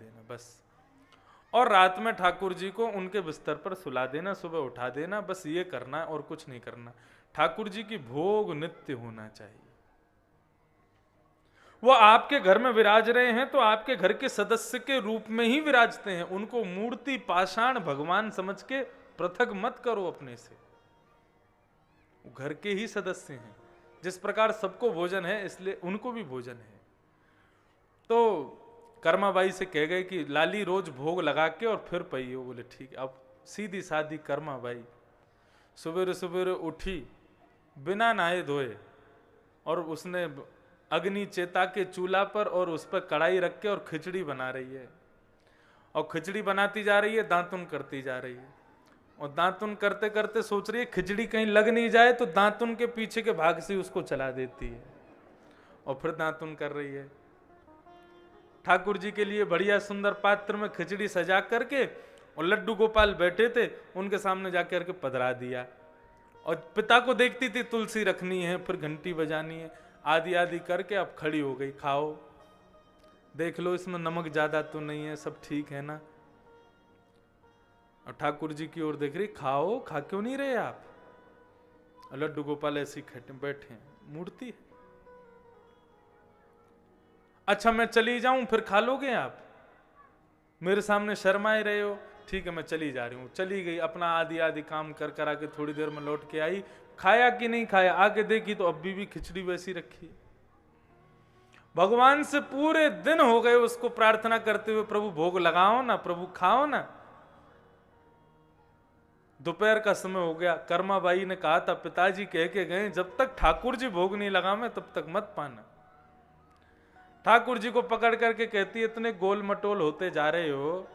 देना बस। और रात में ठाकुर जी को उनके बिस्तर पर सुला देना, सुबह उठा देना, बस ये करना है और कुछ नहीं करना। ठाकुर जी की भोग नित्य होना चाहिए। वो आपके घर में विराज रहे हैं तो आपके घर के सदस्य के रूप में ही विराजते हैं। उनको मूर्ति पाषाण भगवान समझ के पृथक मत करो अपने से, वो घर के ही सदस्य हैं। जिस प्रकार सबको भोजन है इसलिए उनको भी भोजन है। तो कर्माबाई से कह गए कि लाली रोज भोग लगा के और फिर पइयो। बोले ठीक। अब सीधी सादी कर्माबाई सुबह सुबह उठी बिना नहाए धोए, और उसने अग्नि चेता के चूल्हा पर और उस पर कढ़ाई रख के और खिचड़ी बना रही है। और खिचड़ी बनाती जा रही है, दांतुन करती जा रही है। और दांतुन करते करते सोच रही है खिचड़ी कहीं लग नहीं जाए, तो दांतुन के पीछे के भाग से उसको चला देती है और फिर दांतुन कर रही है। ठाकुर जी के लिए बढ़िया सुंदर पात्र में खिचड़ी सजा करके, और लड्डू गोपाल बैठे थे, उनके सामने जाकर के पधरा दिया। और पिता को देखती थी तुलसी रखनी है, फिर घंटी बजानी है, आदि आदि करके अब खड़ी हो गई। खाओ, देख लो इसमें नमक ज्यादा तो नहीं है, सब ठीक है ना। और ठाकुर जी की ओर देख रही, खाओ, खा क्यों नहीं रहे आप? लड्डू गोपाल ऐसी बैठे हैं, मूर्ति है। अच्छा मैं चली जाऊं फिर खा लोगे आप? मेरे सामने शर्माए रहे हो? ठीक है मैं चली जा रही हूं। चली गई, अपना आदि आदि काम कर कर आके थोड़ी देर में लौट के आई। खाया कि नहीं खाया, आके देखी तो अभी भी खिचड़ी वैसी रखी है। भगवान से पूरे दिन हो गए उसको प्रार्थना करते हुए, प्रभु भोग लगाओ ना, प्रभु खाओ ना। दोपहर का समय हो गया। कर्माबाई ने कहा था, पिताजी कह के गए जब तक ठाकुर जी भोग नहीं लगावे तब तक मत पाना। ठाकुर जी को पकड़ करके कहती है, इतने गोल मटोल होते जा रहे हो,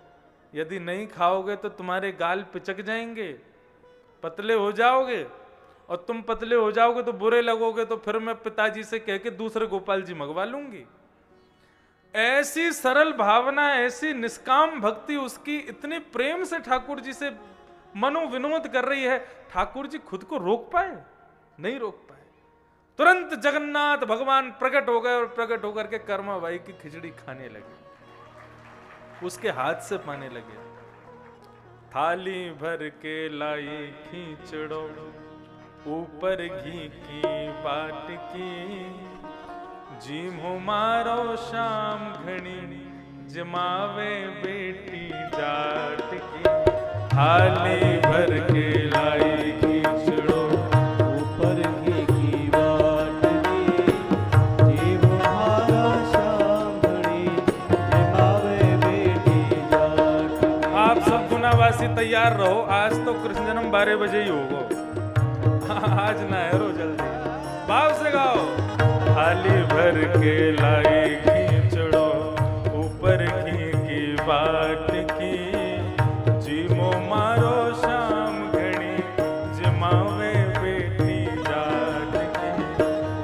यदि नहीं खाओगे तो तुम्हारे गाल पिचक जाएंगे, पतले हो जाओगे, और तुम पतले हो जाओगे तो बुरे लगोगे, तो फिर मैं पिताजी से कह के दूसरे गोपाल जी मंगवा लूंगी। ऐसी सरल भावना, ऐसी निष्काम भक्ति उसकी, इतनी प्रेम से ठाकुर जी से मनोविनोद कर रही है। ठाकुर जी खुद को रोक पाए? नहीं रोक पाए। तुरंत जगन्नाथ भगवान प्रकट हो गए और प्रकट होकर के कर्माबाई की खिचड़ी खाने लगे, उसके हाथ से पाने लगे। थाली भर के लाई खींचड़ो, ऊपर घी की बाट की, जीमो मारो शाम घनी, जमावे बेटी जाट की। थाली भर के लाई खींचड़ो, ऊपर घी की बाट की, जीमो मारो शाम घनी, जमावे बेटी जाट की। आप सब गुनावासी तैयार रहो, आज तो कृष्ण जन्म 12 बजे ही होगा। आज ना हेरो, जल्दी भाव से गाओ। थाली भर के लाई खींचड़ो, ऊपर घी की बाट की, जीमो मारो शाम घड़ी, जमावे बेटी जाट की।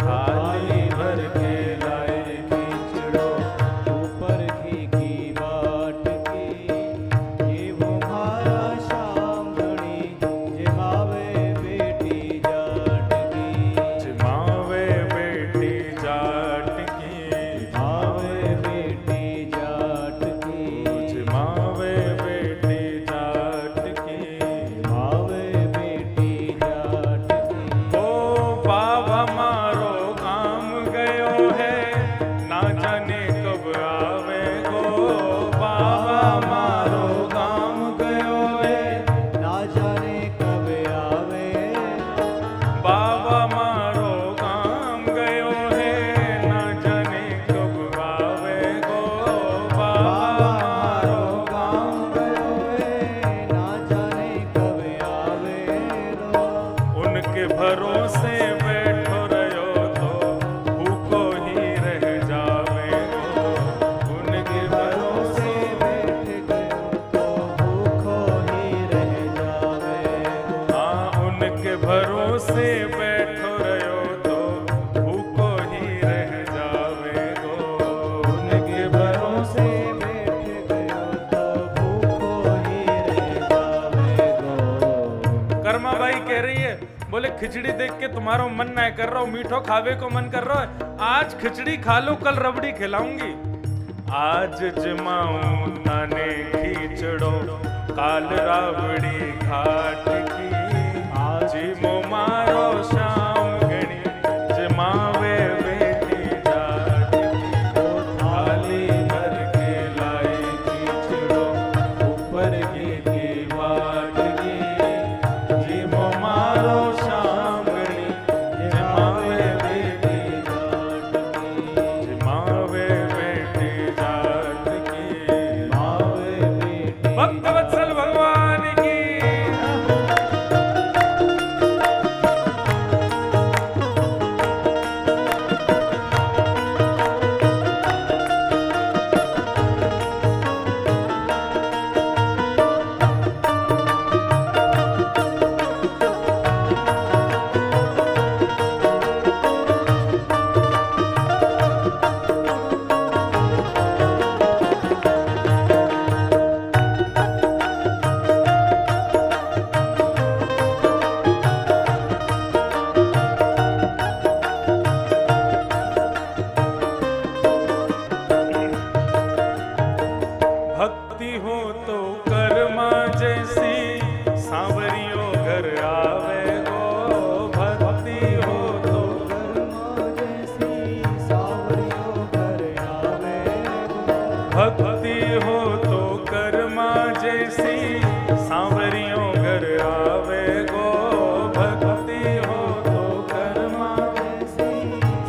थाली भर के लाई खींचड़ो, ऊपर घी की बाट की, जीमो मारो शाम घड़ी, जमावे बेटी जाट की। जमावे बेटी जाट की, जमावे बेटी जाट की, जमावे बेटी जाट की, जमावे बेटी जाट की। ओ बाबा मारो काम गयो है, ना जाने कब आवे गो। बाबा मारो काम गयो है, ना जाने कब आवे। बाबा मारो काम गयो है, ना जाने कब आवे गो। बाबा मारो काम गयो है, ना जाने कब आवे गो। उनके भरोसे बैठो रहो तो भूखो ही रह जावे गो। उनके भरोसे बैठ गयो तो भूखो ही रह जावे गो। हाँ, उनके भरोसे बैठो रहो तो भूखो ही रह जावे गो। उनके भरोसे बैठ गयो तो भूखो ही रह जावे गो। कर्माबाई कह रही है, बोले खिचड़ी देख के तुम्हारा मन ना कर रहा हो, मीठो खावे को मन कर रहा है, आज खिचड़ी खा लो, कल रबड़ी खिलाऊंगी। आज जमाऊं थाने खींचड़ो काल रावड़ी घाट की आज मो मारो शाम गणी जमावे बेटी जाट की थाली भर के लाई खींचड़ो ऊपर की बाट की जी मो मारो शाम गणी जमावे बेटी जाट की जमावे बेटी जाट की मावे बेटी भक्तवत्सल भगवान की भक्ति हो तो कर्मा जैसी सांवरियों घर आवे गो भक्ति हो तो कर्मा जैसी सांवरियों घर आवे भक्ति हो तो कर्मा जैसी सांवरियों घर आवे गो भक्ति हो तो कर्मा जैसी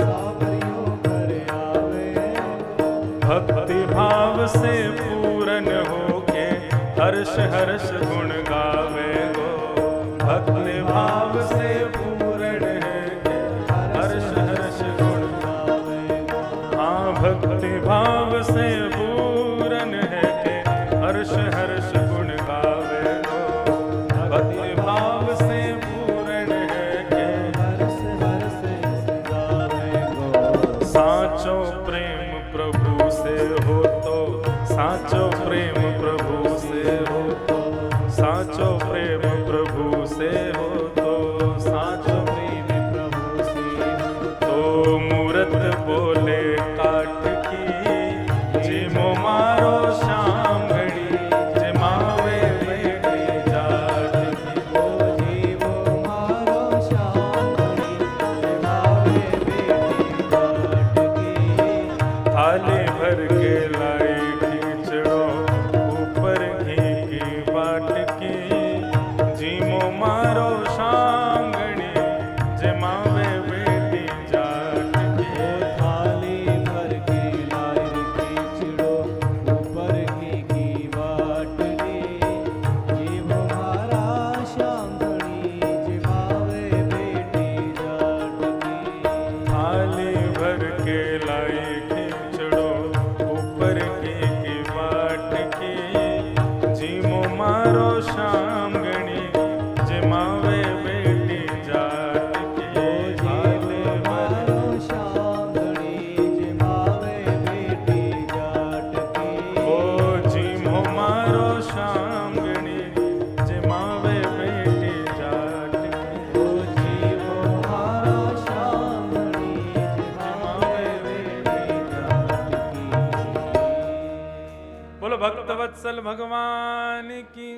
सांवरियों घर आवे भक्ति भाव से पूरन होके हर्ष हर्ष गुण गावे गो भक्ति भाव से पूर्ण है के हर्ष हर्ष गुण गावे गो हाँ भक्ति भाव से पूरन है के हर्ष हर्ष गुण गावे गो भक्ति भाव से पूर्ण है के हर्ष हर्ष गावे गो साचो प्रेम प्रभु से हो तो साचो प्रेम प्रभु से हो तो साचो प्रेम प्रभु से हो तो साचो प्रेम प्रभु से तो मूरत बोले काट की जी मो मारो शाम घड़ी जमावे बेटी जाट की ओ जीवो मारो शाम घड़ी जमावे बेटी जाट की थाली भर के लाई खींचड़ो ऊपर घी की बाट की जी मो मारो शाम घड़ी जमावे बेटी जाट की थाली भर के लाई खींचड़ो ऊपर की बाट की जीव मारा शाम घड़ी जमावे बेटी जाट की थाली भर के लाई खींचड़ो ऊपर की बाट की जी मो मारो शाम घड़ी जमावे बेटी जाट की थाली भर मारो शाम घड़ी जमावे बेटी जाट की ओ जी मो मारो शाम घड़ी जमावे बेटी जाट की ओ जीवो मारा शाम घड़ी जमावे बेटी जाट की बोलो भक्तवत्सल भगवान की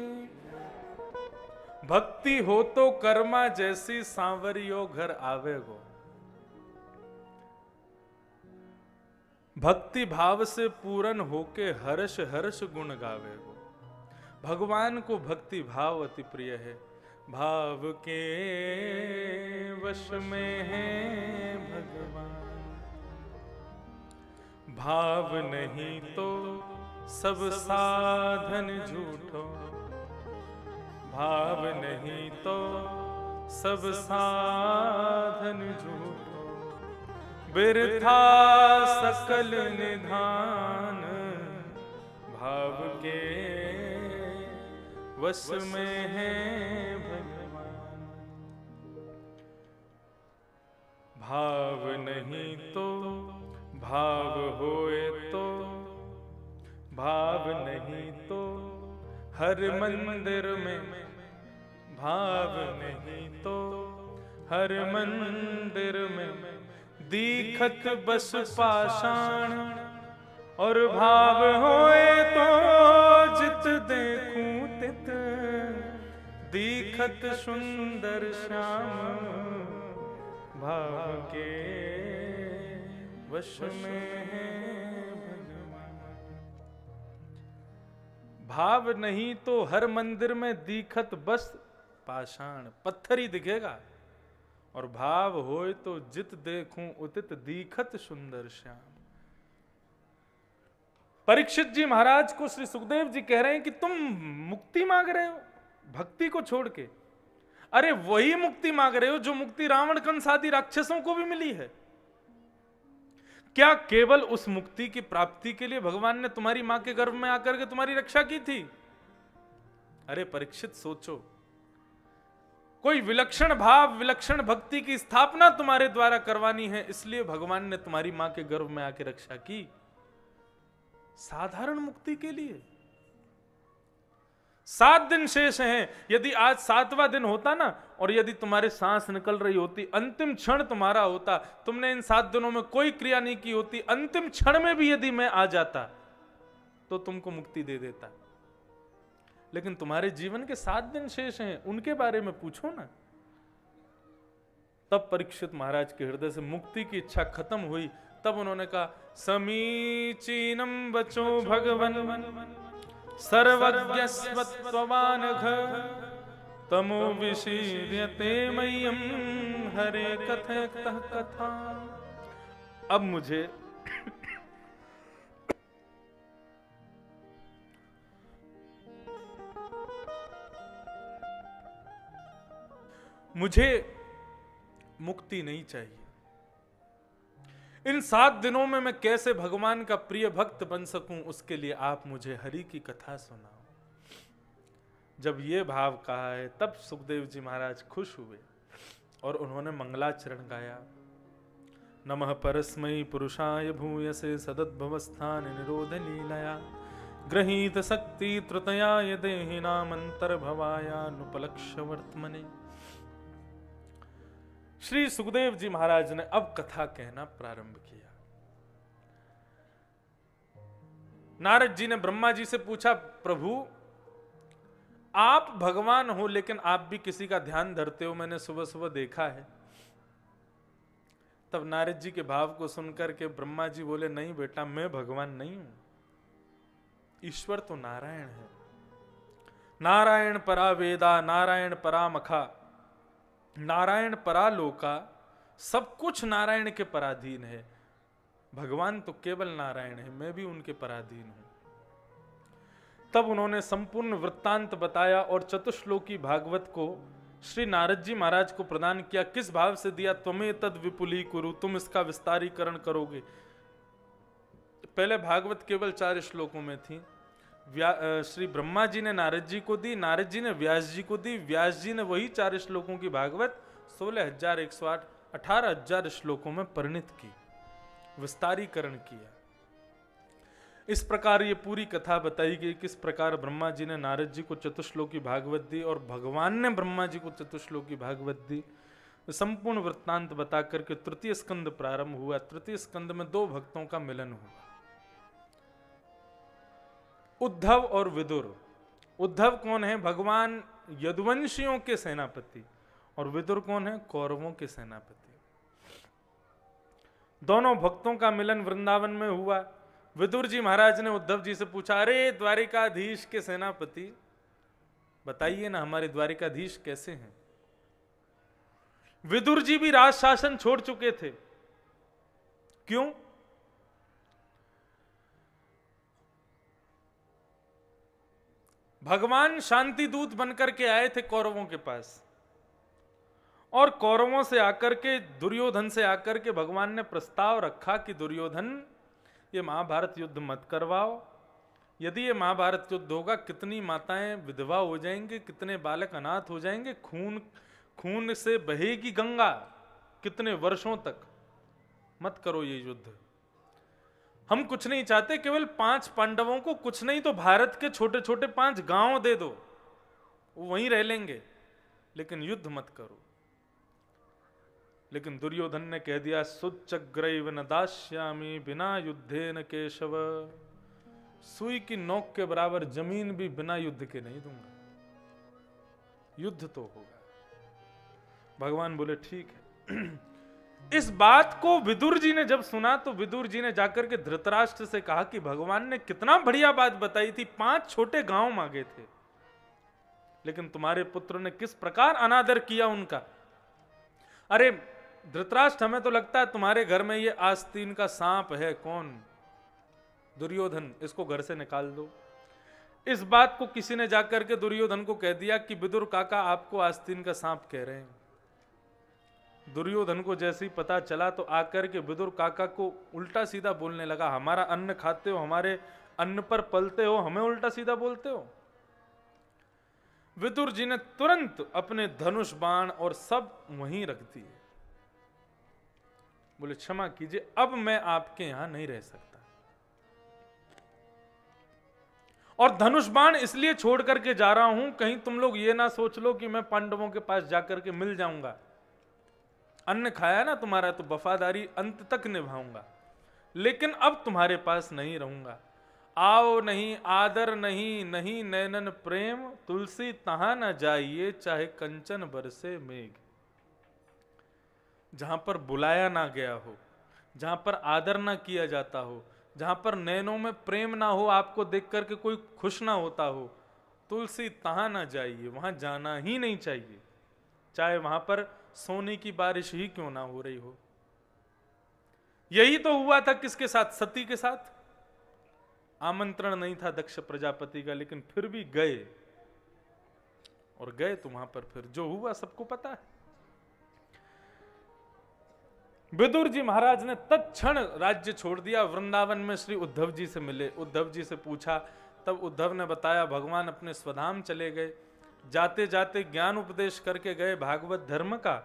भक्ति हो तो कर्मा जैसी सांवरियो घर आवे गो भक्ति भाव से पूरन होके हर्ष हर्ष गुण गावे गो भगवान को भक्ति भाव अति प्रिय है भाव के वश में है भगवान भाव नहीं तो सब साधन झूठो भाव नहीं तो सब साधन झूठो बिरथा सकल निधान भाव के वश में है भगवान भाव नहीं तो भाव होए तो भाव नहीं तो हर मंदिर में भाव नहीं तो हर मंदिर में दीखत बस पाषाण और भाव होए तो जित देखूं तित दीखत सुंदर श्याम भाव के वश में है भगवान। भाव नहीं तो हर मंदिर में दीखत बस पाषाण पत्थर ही दिखेगा, और भाव होए तो जित देखूं उतित दीखत सुंदर श्याम। परीक्षित जी महाराज को श्री सुखदेव जी कह रहे हैं कि तुम मुक्ति मांग रहे हो भक्ति को छोड़ के। अरे वही मुक्ति मांग रहे हो जो मुक्ति रावण कंस आदि राक्षसों को भी मिली है। क्या केवल उस मुक्ति की प्राप्ति के लिए भगवान ने तुम्हारी मां के गर्भ में आकर के तुम्हारी रक्षा की थी? अरे परीक्षित सोचो, कोई विलक्षण भाव विलक्षण भक्ति की स्थापना तुम्हारे द्वारा करवानी है, इसलिए भगवान ने तुम्हारी मां के गर्भ में आके रक्षा की। साधारण मुक्ति के लिए 7 दिन शेष हैं। यदि आज 7वां दिन होता ना, और यदि तुम्हारे सांस निकल रही होती, अंतिम क्षण तुम्हारा होता, तुमने इन 7 दिनों में कोई क्रिया नहीं की होती, अंतिम क्षण में भी यदि मैं आ जाता तो तुमको मुक्ति दे देता। लेकिन तुम्हारे जीवन के 7 दिन शेष हैं, उनके बारे में पूछो ना। तब परीक्षित महाराज के हृदय से मुक्ति की इच्छा खत्म हुई। तब उन्होंने कहा, समीचीनम बचो भगवन सर्वज्ञस्वत्वानघ तमो विशीर्यते मह्यम हरे कथयतः कथा। अब मुझे मुक्ति नहीं चाहिए। इन 7 दिनों में मैं कैसे भगवान का प्रिय भक्त बन सकूं, उसके लिए आप मुझे हरि की कथा सुनाओ। जब ये भाव कहा है तब सुखदेव जी महाराज खुश हुए और उन्होंने मंगलाचरण गाया। नमः परस्मै पुरुषाय भूयसे सदद्भवस्थान निरोध लीलया गृहीत शक्ति त्रुतयाय देहिनामंतर्भवायानुपलक्ष्य वर्तमने। श्री सुखदेव जी महाराज ने अब कथा कहना प्रारंभ किया। नारद जी ने ब्रह्मा जी से पूछा, प्रभु आप भगवान हो लेकिन आप भी किसी का ध्यान धरते हो, मैंने सुबह सुबह देखा है। तब नारद जी के भाव को सुनकर के ब्रह्मा जी बोले, नहीं बेटा, मैं भगवान नहीं हूं, ईश्वर तो नारायण है। नारायण परा वेदा, नारायण परा मखा, नारायण परालोका, सब कुछ नारायण के पराधीन है। भगवान तो केवल नारायण है, मैं भी उनके पराधीन हूं। तब उन्होंने संपूर्ण वृत्तांत बताया और चतुश्लोकी भागवत को श्री नारद जी महाराज को प्रदान किया। किस भाव से दिया? त्वमे तद विपुली कुरु, तुम इसका विस्तारीकरण करोगे। पहले भागवत केवल 4 श्लोकों में थी। श्री ब्रह्मा जी ने नारद जी को दी, नारद जी ने व्यास जी को दी, व्यास जी ने वही 4 श्लोकों की भागवत 16,108 18,000 श्लोकों में परिणित की, विस्तारीकरण किया। इस प्रकार ये पूरी कथा बताई गई, किस प्रकार ब्रह्मा जी ने नारद जी को चतुश्लोकी भागवत दी और भगवान ने ब्रह्मा जी को चतुश्लोकी भागवत दी। संपूर्ण वृत्तांत बता करके तृतीय स्कंद प्रारंभ हुआ। तृतीय स्कंद में 2 भक्तों का मिलन हुआ, उद्धव और विदुर। उद्धव कौन है? भगवान यदुवंशियों के सेनापति। और विदुर कौन है? कौरवों के सेनापति। दोनों भक्तों का मिलन वृंदावन में हुआ। विदुर जी महाराज ने उद्धव जी से पूछा, अरे द्वारिकाधीश के सेनापति, बताइए ना हमारे द्वारिकाधीश कैसे हैं? विदुर जी भी राज शासन छोड़ चुके थे। क्यों? भगवान शांति दूत बनकर के आए थे कौरवों के पास, और कौरवों से आकर के, दुर्योधन से आकर के भगवान ने प्रस्ताव रखा कि दुर्योधन, ये महाभारत युद्ध मत करवाओ। यदि ये महाभारत युद्ध होगा, कितनी माताएं विधवा हो जाएंगे, कितने बालक अनाथ हो जाएंगे, खून से बहेगी गंगा कितने वर्षों तक। मत करो ये युद्ध। हम कुछ नहीं चाहते, केवल 5 पांडवों को, कुछ नहीं तो भारत के छोटे छोटे 5 गांव दे दो, वो वहीं रह लेंगे, लेकिन युद्ध मत करो। लेकिन दुर्योधन ने कह दिया सुच्चग्रैव न दास्यामि बिना युद्धेन केशव, सुई की नोक के बराबर जमीन भी बिना युद्ध के नहीं दूंगा, युद्ध तो होगा। भगवान बोले ठीक है। इस बात को विदुर जी ने जब सुना तो विदुर जी ने जाकर के धृतराष्ट्र से कहा कि भगवान ने कितना बढ़िया बात बताई थी, 5 छोटे गांव मांगे थे, लेकिन तुम्हारे पुत्र ने किस प्रकार अनादर किया उनका। अरे धृतराष्ट्र, हमें तो लगता है तुम्हारे घर में ये आस्तीन का सांप है। कौन? दुर्योधन। इसको घर से निकाल दो। इस बात को किसी ने जाकर के दुर्योधन को कह दिया कि विदुर काका आपको आस्तीन का सांप कह रहे हैं। दुर्योधन को जैसे ही पता चला तो आकर के विदुर काका को उल्टा सीधा बोलने लगा, हमारा अन्न खाते हो, हमारे अन्न पर पलते हो, हमें उल्टा सीधा बोलते हो। विदुर जी ने तुरंत अपने धनुष बाण और सब वहीं रख दिए। बोले क्षमा कीजिए, अब मैं आपके यहां नहीं रह सकता। और धनुष बाण इसलिए छोड़ करके जा रहा हूं, कहीं तुम लोग ये ना सोच लो कि मैं पांडवों के पास जाकर के मिल जाऊंगा। अन्न खाया ना तुम्हारा, तो वफादारी अंत तक निभाऊंगा, लेकिन अब तुम्हारे पास नहीं रहूंगा। आओ नहीं आदर नहीं, नहीं नैनन प्रेम, तुलसी तहां न जाइए चाहे कंचन बरसे मेघ। जहां पर बुलाया ना गया हो, जहां पर आदर ना किया जाता हो, जहां पर नैनों में प्रेम ना हो, आपको देख करके कोई खुश ना होता हो, तुलसी तहां ना जाइए, वहां जाना ही नहीं चाहिए, चाहे वहां पर सोने की बारिश ही क्यों ना हो रही हो। यही तो हुआ था किसके साथ? सती के साथ। आमंत्रण नहीं था दक्ष प्रजापति का, लेकिन फिर भी गए, और गए तो वहां पर फिर जो हुआ सबको पता है। विदुर जी महाराज ने तत्क्षण राज्य छोड़ दिया, वृंदावन में श्री उद्धव जी से मिले, उद्धव जी से पूछा, तब उद्धव ने बताया भगवान अपने स्वधाम चले गए, जाते जाते ज्ञान उपदेश करके गए भागवत धर्म का,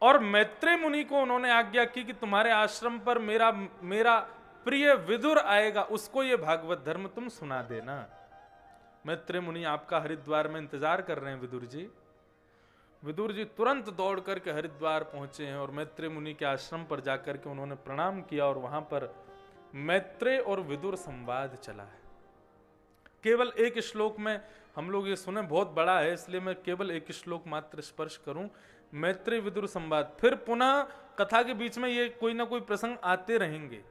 और मैत्रेय मुनि को उन्होंने आज्ञा की कि तुम्हारे आश्रम पर मेरा प्रिय विदुर आएगा, उसको ये भागवत धर्म तुम सुना देना। मैत्रेय मुनि आपका हरिद्वार में इंतजार कर रहे हैं विदुर जी। विदुर जी तुरंत दौड़ करके हरिद्वार पहुंचे हैं और मैत्रेय मुनि के आश्रम पर जाकर के उन्होंने प्रणाम किया, और वहां पर मैत्रेय और विदुर संवाद चला है। केवल एक श्लोक में हम लोग ये सुने, बहुत बड़ा है इसलिए मैं केवल एक श्लोक मात्र स्पर्श करूं। मैत्रेय विदुर संवाद, फिर पुनः कथा के बीच में ये कोई ना कोई प्रसंग आते रहेंगे।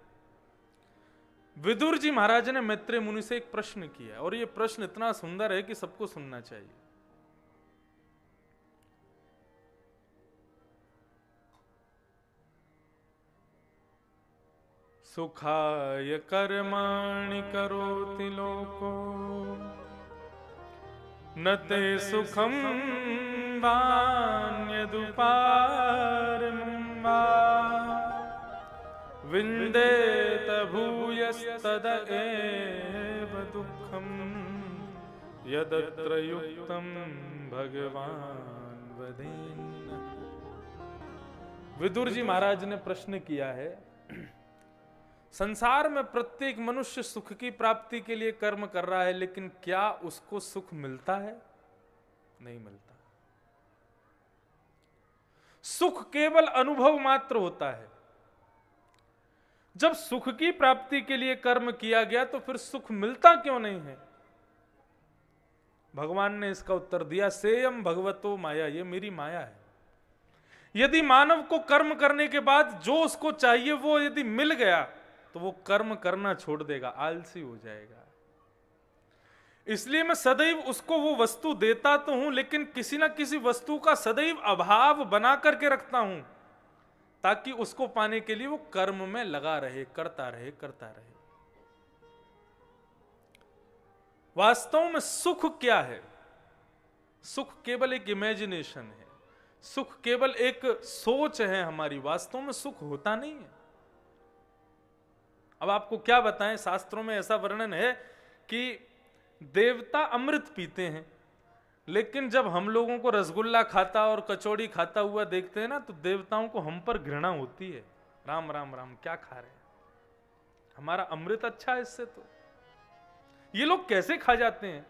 विदुर जी महाराज ने मैत्रेय मुनि से एक प्रश्न किया, और ये प्रश्न इतना सुंदर है कि सबको सुनना चाहिए। सुखाय कर्माणि करोति लोको न ते सुखं वान्यदुपारमं वा विन्देत भूयस्तद एव दुःखं यदत्र युक्तं भगवान् वदेन्न। विदुर जी महाराज ने प्रश्न किया है, संसार में प्रत्येक मनुष्य सुख की प्राप्ति के लिए कर्म कर रहा है, लेकिन क्या उसको सुख मिलता है? नहीं मिलता। सुख केवल अनुभव मात्र होता है। जब सुख की प्राप्ति के लिए कर्म किया गया तो फिर सुख मिलता क्यों नहीं है? भगवान ने इसका उत्तर दिया, सेयम भगवतो माया, ये मेरी माया है। यदि मानव को कर्म करने के बाद जो उसको चाहिए वो यदि मिल गया तो वो कर्म करना छोड़ देगा, आलसी हो जाएगा। इसलिए मैं सदैव उसको वो वस्तु देता तो हूं, लेकिन किसी ना किसी वस्तु का सदैव अभाव बना करके रखता हूं, ताकि उसको पाने के लिए वो कर्म में लगा रहे, करता रहे, करता रहे। वास्तव में सुख क्या है? सुख केवल एक इमेजिनेशन है, सुख केवल एक सोच है हमारी। वास्तव में सुख होता नहीं है। अब आपको क्या बताएं, शास्त्रों में ऐसा वर्णन है कि देवता अमृत पीते हैं, लेकिन जब हम लोगों को रसगुल्ला खाता और कचौड़ी खाता हुआ देखते हैं ना, तो देवताओं को हम पर घृणा होती है। राम राम राम, क्या खा रहे हैं? हमारा अमृत अच्छा है इससे। तो ये लोग कैसे खा जाते हैं?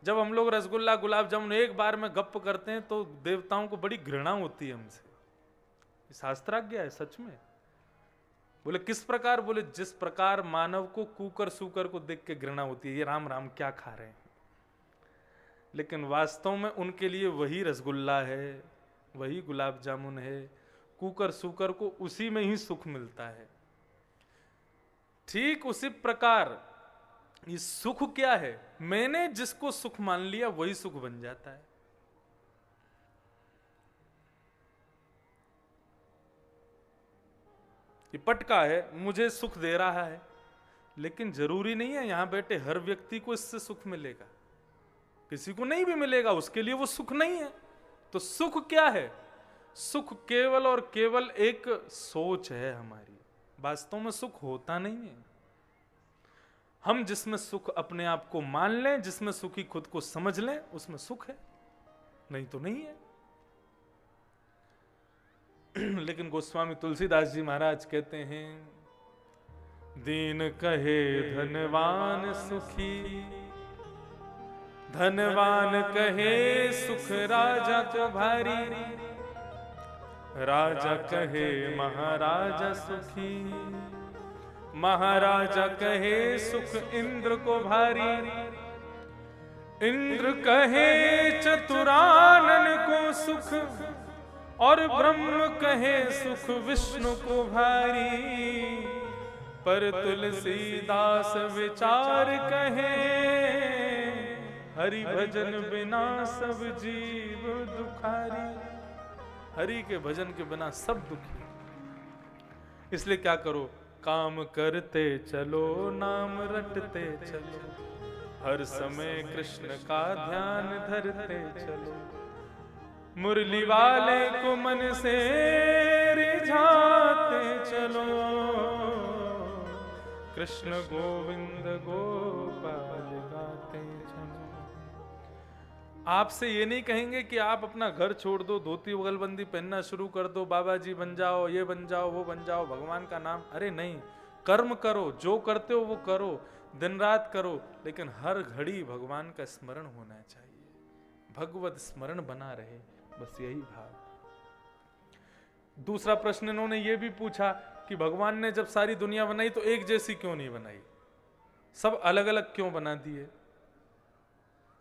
जब हम लोग रसगुल्ला गुलाब जामुन एक बार में गप करते हैं तो देवताओं को बड़ी घृणा होती है हमसे। शास्त्राज्ञा है सच में। बोले किस प्रकार? बोले जिस प्रकार मानव को कुकर सूकर को देख के घृणा होती है, ये राम राम क्या खा रहे हैं, लेकिन वास्तव में उनके लिए वही रसगुल्ला है, वही गुलाब जामुन है। कुकर सूकर को उसी में ही सुख मिलता है। ठीक उसी प्रकार ये सुख क्या है? मैंने जिसको सुख मान लिया वही सुख बन जाता है। ये पटका है, मुझे सुख दे रहा है, लेकिन जरूरी नहीं है यहां बैठे हर व्यक्ति को इससे सुख मिलेगा। किसी को नहीं भी मिलेगा, उसके लिए वो सुख नहीं है। तो सुख क्या है? सुख केवल और केवल एक सोच है हमारी। वास्तव में सुख होता नहीं है। हम जिसमें सुख अपने आप को मान लें, जिसमें सुखी खुद को समझ लें, उसमें सुख है, नहीं तो नहीं है। लेकिन गोस्वामी तुलसीदास जी महाराज कहते हैं, दीन कहे धनवान सुखी, धनवान कहे सुख राजा को भारी, राजा कहे महाराजा सुखी, महाराजा कहे सुख इंद्र को भारी, इंद्र कहे चतुरानन को सुख, और ब्रह्म कहे सुख विष्णु को भारी। पर तुलसीदास विचार कहे, हरि भजन बिना सब जीव दुखारी। हरि के भजन के बिना सब दुखी। इसलिए क्या करो? काम करते चलो, नाम रटते चलो, हर समय कृष्ण का ध्यान धरते चलो, मुरली वाले को मन से रिझाते चलो, कृष्ण गोविंद गोपाल गाते चलो। आपसे ये नहीं कहेंगे कि आप अपना घर छोड़ दो, धोती बगलबंदी पहनना शुरू कर दो, बाबा जी बन जाओ, ये बन जाओ, वो बन जाओ, भगवान का नाम। अरे नहीं, कर्म करो, जो करते हो वो करो, दिन रात करो, लेकिन हर घड़ी भगवान का स्मरण होना चाहिए, भगवत स्मरण बना रहे, बस यही भाव। दूसरा प्रश्न इन्होंने ये भी पूछा कि भगवान ने जब सारी दुनिया बनाई तो एक जैसी क्यों नहीं बनाई, सब अलग अलग क्यों बना दिए?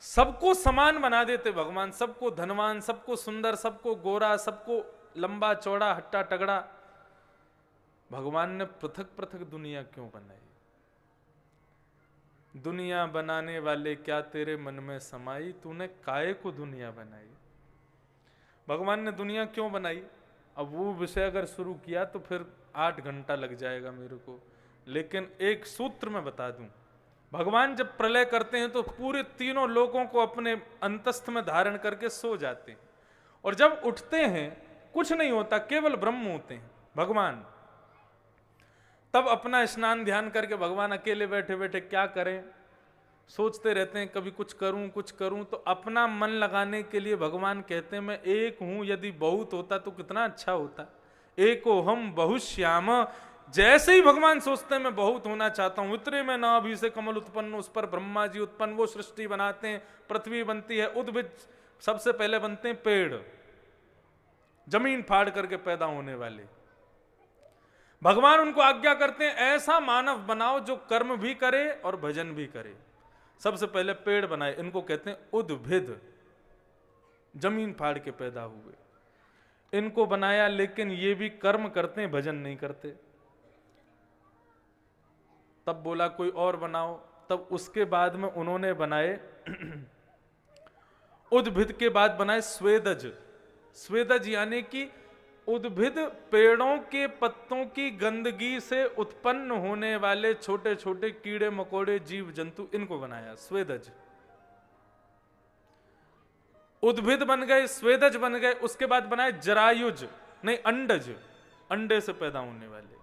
सबको समान बना देते भगवान, सबको धनवान, सबको सुंदर, सबको गोरा, सबको लंबा चौड़ा हट्टा तगड़ा। भगवान ने पृथक पृथक दुनिया क्यों बनाई? दुनिया बनाने वाले क्या तेरे मन में समाई, तूने काहे को दुनिया बनाई? भगवान ने दुनिया क्यों बनाई? अब वो विषय अगर शुरू किया तो फिर 8 घंटा लग जाएगा मेरे को, लेकिन एक सूत्र में बता दूं। भगवान जब प्रलय करते हैं तो पूरे तीनों लोगों को अपने अंतस्थ में धारण करके सो जाते हैं, और जब उठते हैं कुछ नहीं होता, केवल ब्रह्म होते हैं भगवान। तब अपना स्नान ध्यान करके भगवान अकेले बैठे बैठे क्या करें, सोचते रहते हैं, कभी कुछ करूं कुछ करूं। तो अपना मन लगाने के लिए भगवान कहते हैं, मैं एक हूं, यदि बहुत होता तो कितना अच्छा होता। एको हम बहुश्याम। जैसे ही भगवान सोचते हैं मैं बहुत होना चाहता हूं, उतरे में नाभि से कमल उत्पन्न, उस पर ब्रह्मा जी उत्पन्न, वो सृष्टि बनाते हैं, पृथ्वी बनती है, उद्भिद सबसे पहले बनते हैं पेड़, जमीन फाड़ करके पैदा होने वाले। भगवान उनको आज्ञा करते हैं, ऐसा मानव बनाओ जो कर्म भी करे और भजन भी करे। सबसे पहले पेड़ बनाए, इनको कहते हैं उद्भिद, जमीन फाड़ के पैदा हुए, इनको बनाया। लेकिन ये भी कर्म करते हैं, भजन नहीं करते। तब बोला कोई और बनाओ, तब उसके बाद में उन्होंने बनाए उद्भिद के बाद बनाए स्वेदज। स्वेदज यानी कि उद्भिद पेड़ों के पत्तों की गंदगी से उत्पन्न होने वाले छोटे छोटे कीड़े मकोड़े जीव जंतु, इनको बनाया स्वेदज। उद्भिद बन गए, स्वेदज बन गए। उसके बाद बनाए जरायुज, नहीं अंडज, अंडे से पैदा होने वाले।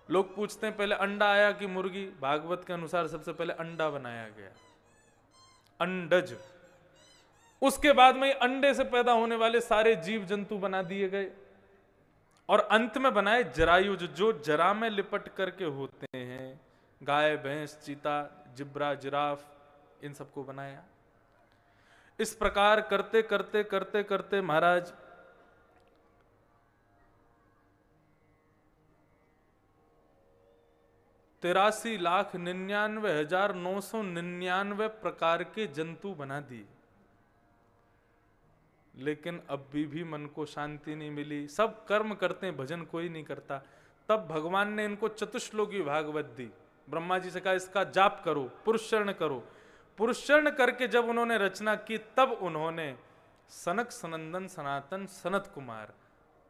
लोग पूछते हैं पहले अंडा आया कि मुर्गी? भागवत के अनुसार सबसे पहले अंडा बनाया गया, अंडज। उसके बाद में अंडे से पैदा होने वाले सारे जीव जंतु बना दिए गए, और अंत में बनाए जरायुज, जो जरा में लिपट करके होते हैं, गाय भैंस चीता जिब्रा जिराफ, इन सबको बनाया। इस प्रकार करते करते करते करते महाराज 83,99,999 प्रकार के जंतु बना दिए, लेकिन अब भी मन को शांति नहीं मिली। सब कर्म करते हैं, भजन कोई नहीं करता। तब भगवान ने इनको चतुश्लोकी भागवत दी। ब्रह्मा जी से कहा इसका जाप करो, पुरुषचरण करो। पुरुषचरण करके जब उन्होंने रचना की, तब उन्होंने सनक सनंदन सनातन सनत कुमार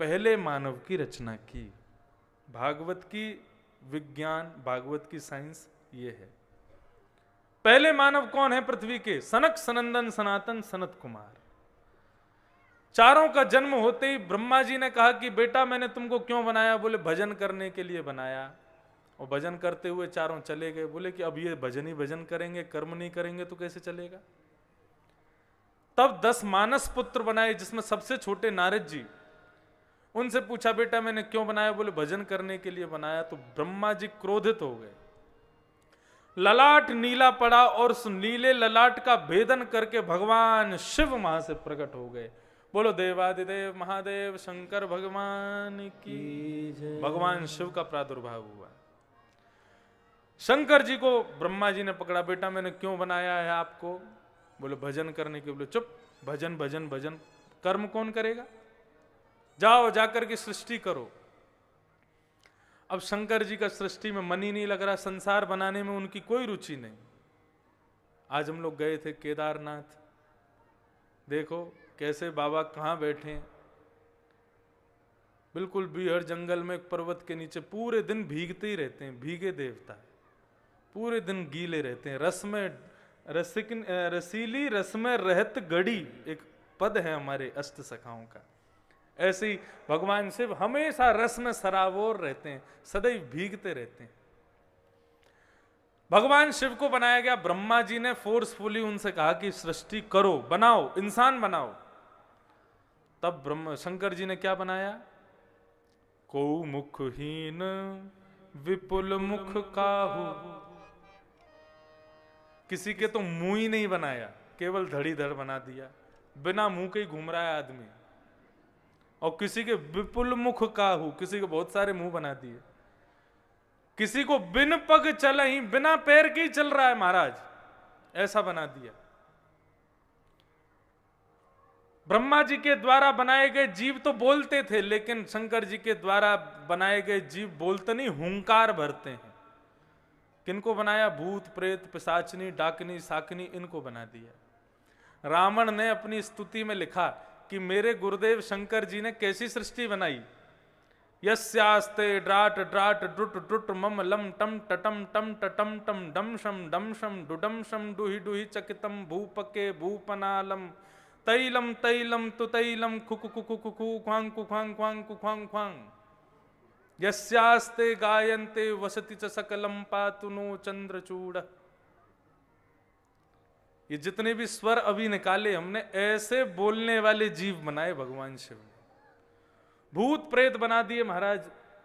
पहले मानव की रचना की। भागवत की विज्ञान, भागवत की साइंस ये है। पहले मानव कौन है पृथ्वी के? सनक सनंदन सनातन सनत कुमार। चारों का जन्म होते ही ब्रह्मा जी ने कहा कि बेटा मैंने तुमको क्यों बनाया? बोले भजन करने के लिए बनाया। और भजन करते हुए चारों चले गए। बोले कि अब ये भजन ही भजन करेंगे, कर्म नहीं करेंगे तो कैसे चलेगा? तब 10 मानस पुत्र बनाए, जिसमें सबसे छोटे नारद जी। उनसे पूछा बेटा मैंने क्यों बनाया? बोले भजन करने के लिए बनाया। तो ब्रह्मा जी क्रोधित हो गए। ललाट नीला पड़ा और उस नीले ललाट का भेदन करके भगवान शिव वहां से प्रकट हो गए। बोलो देवादिदेव महादेव शंकर भगवान की जय। भगवान शिव का प्रादुर्भाव हुआ। शंकर जी को ब्रह्मा जी ने पकड़ा, बेटा मैंने क्यों बनाया है आपको? बोले भजन करने के। बोले चुप, भजन भजन भजन, कर्म कौन करेगा? जाओ जाकर के सृष्टि करो। अब शंकर जी का सृष्टि में मन ही नहीं लग रहा, संसार बनाने में उनकी कोई रुचि नहीं। आज हम लोग गए थे केदारनाथ, देखो कैसे बाबा कहाँ बैठे हैं, बिल्कुल बीहड़ जंगल में एक पर्वत के नीचे, पूरे दिन भीगते ही रहते हैं। भीगे देवता, पूरे दिन गीले रहते हैं। रस में रसीली रस में रहत गड़ी, एक पद है हमारे अष्ट सखाओं का। ऐसे ही भगवान शिव हमेशा रस में सराबोर रहते हैं, सदैव भीगते रहते हैं। भगवान शिव को बनाया गया। ब्रह्मा जी ने फोर्सफुली उनसे कहा कि सृष्टि करो, बनाओ, इंसान बनाओ। तब ब्रह्म शंकर जी ने क्या बनाया? को मुखहीन विपुल मुख काहू। किसी के तो मुंह ही नहीं बनाया, केवल धड़ी धड़ बना दिया, बिना मुंह के ही घूम रहा है आदमी। और किसी के विपुल मुख काहू, किसी के बहुत सारे मुंह बना दिए। किसी को बिन पग चल ही, बिना पैर के ही चल रहा है महाराज, ऐसा बना दिया। ब्रह्मा जी के द्वारा बनाए गए जीव तो बोलते थे, लेकिन शंकर जी के द्वारा बनाए गए जीव बोलते नहीं, हुंकार भरते हैं। किनको बनाया? भूत प्रेत पिशाचनी डाकनी साकनी, इनको बना दिया। रावण ने अपनी स्तुति में लिखा कि मेरे गुरुदेव शंकर जी ने कैसी सृष्टि बनाई। यस्यास्ते ड्राट ड्राट ड्रुट ड्रुट मम लम टम टटम टम टटम टम डम शम डुडम शम डुहि डुहि चकितम भूपके भूपनालम तैलम तैलम तु तैलम खुकु कुकु कुकु ख्वांग कुख्वांग ख्वांग कुख्वांग ख्वांग। यस्यास्ते गायन्ते वसति च सकलम पातु नो चंद्रचूड़। ये जितने भी स्वर अभी निकाले हमने, ऐसे बोलने वाले जीव बनाए भगवान शिव ने। भूत प्रेत बना दिए महाराज।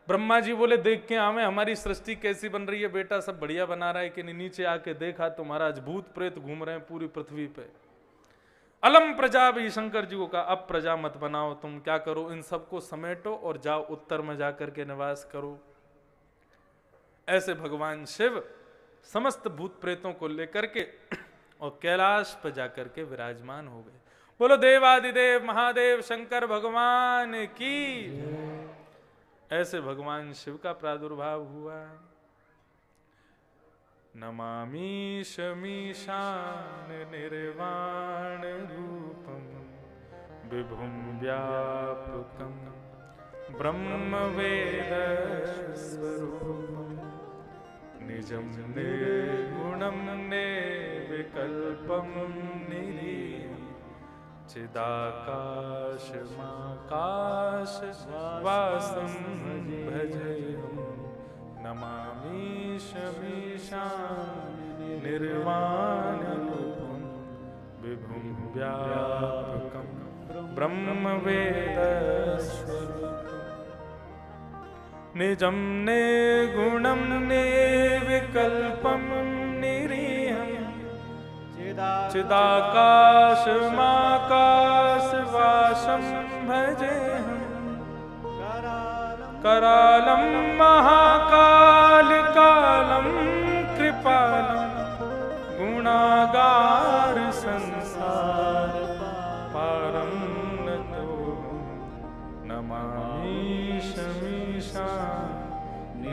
ब्रह्मा जी बोले देख के हमें हमारी सृष्टि कैसी बन रही है बेटा, सब बढ़िया बना रहा है कि नहीं? नीचे आके देखा तो महाराज भूत प्रेत घूम रहे हैं पूरी पृथ्वी पे। अलम प्रजा भी शंकर जी को कहा अब प्रजा मत बनाओ, तुम क्या करो, इन सबको समेटो और जाओ उत्तर में जाकर के निवास करो। ऐसे भगवान शिव समस्त भूत प्रेतों को लेकर के और कैलाश पर जाकर के विराजमान हो गए। बोलो देवादिदेव महादेव शंकर भगवान की। ऐसे भगवान शिव का प्रादुर्भाव हुआ। नमामि शमीशान निर्वाण रूपम विभुम व्यापकम ब्रह्म वेद स्वरूपम निजम निर्गुणम निर्विकल्पम निरीहं चिदाकाशमाकाश वासं भजेऽहं। नमामि शमीशान निर्वाणरूपं विभुं व्यापकं ब्रह्मवेदस्वरूपम् निजं निर्गुणं निर्विकल्पं निरीहं चिदाकाशमाकाशवासं भजेऽहं। करालं महाकालकालं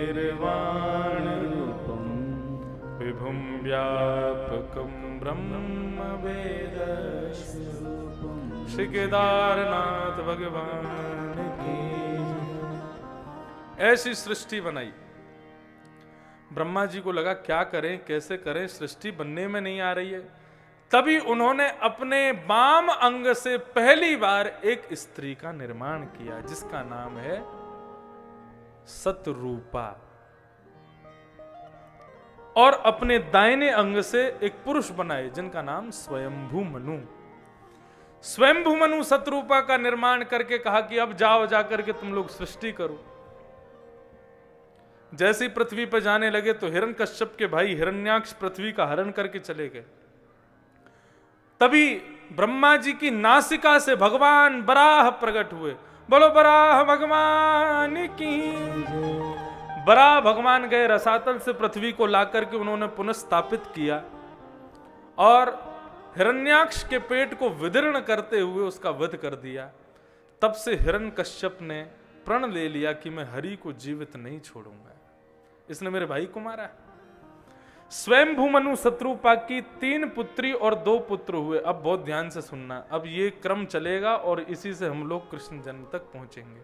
गीर्वाण रूपम विभुं व्यापकं ब्रह्म वेदश। श्री केदारनाथ भगवान की जय। ऐसी सृष्टि बनाई। ब्रह्मा जी को लगा क्या करें कैसे करें, सृष्टि बनने में नहीं आ रही है। तभी उन्होंने अपने वाम अंग से पहली बार एक स्त्री का निर्माण किया जिसका नाम है सतरूपा, और अपने दाहिने अंग से एक पुरुष बनाए जिनका नाम स्वयंभू मनु। स्वयंभू मनु सतरूपा का निर्माण करके कहा कि अब जाओ जाकर के तुम लोग सृष्टि करो। जैसे ही पृथ्वी पर जाने लगे तो हिरण्यकश्यप के भाई हिरण्याक्ष पृथ्वी का हरण करके चले गए। तभी ब्रह्मा जी की नासिका से भगवान बराह प्रकट हुए। बोलो बराह भगवान की। बराह भगवान गए रसातल से पृथ्वी को लाकर के उन्होंने पुनः स्थापित किया और हिरण्याक्ष के पेट को विदीर्ण करते हुए उसका वध कर दिया। तब से हिरण्यकश्यप ने प्रण ले लिया कि मैं हरि को जीवित नहीं छोड़ूंगा, इसने मेरे भाई को मारा। स्वयंभू मनु सतरूपा की 3 पुत्री और 2 पुत्र हुए। अब बहुत ध्यान से सुनना, अब ये क्रम चलेगा और इसी से हम लोग कृष्ण जन्म तक पहुंचेंगे।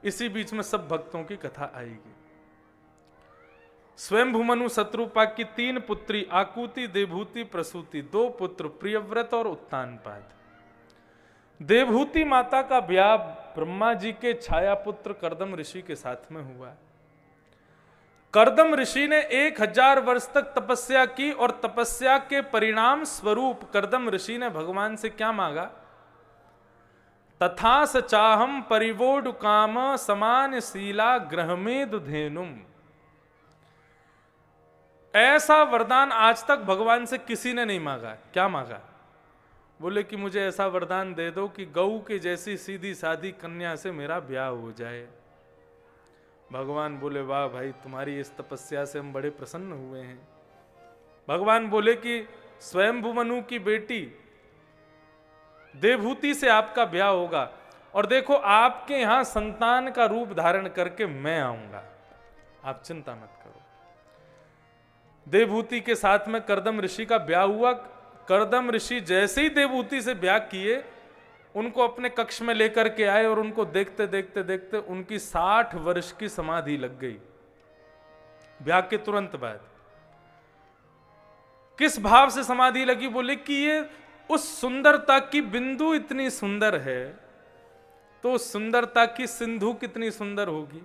इसी बीच में सब भक्तों की कथा आएगी। स्वयंभू मनु सतरूपा की 3 पुत्री आकुति, देवहूति, प्रसूति, 2 पुत्र प्रियव्रत और उत्तानपाद। देवहूति माता का ब्याह ब्रह्मा जी के छाया पुत्र कर्दम ऋषि के साथ में हुआ। कर्दम ऋषि ने 1000 वर्ष तक तपस्या की और तपस्या के परिणाम स्वरूप कर्दम ऋषि ने भगवान से क्या मांगा? तथा स चाहम परिवोड काम समान शीला ग्रहमेदु धेनुम। ऐसा वरदान आज तक भगवान से किसी ने नहीं मांगा। क्या मांगा? बोले कि मुझे ऐसा वरदान दे दो कि गऊ के जैसी सीधी सादी कन्या से मेरा ब्याह हो जाए। भगवान बोले वाह भाई, तुम्हारी इस तपस्या से हम बड़े प्रसन्न हुए हैं। भगवान बोले कि स्वयंभू मनु की बेटी देवहूति से आपका ब्याह होगा और देखो आपके यहां संतान का रूप धारण करके मैं आऊंगा, आप चिंता मत करो। देवहूति के साथ में कर्दम ऋषि का ब्याह हुआ। कर्दम ऋषि जैसे ही देवहूति से ब्याह किए, उनको अपने कक्ष में लेकर के आए और उनको देखते देखते देखते उनकी 60 वर्ष की समाधि लग गई ब्याह के तुरंत बाद। किस भाव से समाधि लगी? बोले कि ये उस सुंदरता की बिंदु इतनी सुंदर है तो उस सुंदरता की सिंधु कितनी सुंदर होगी,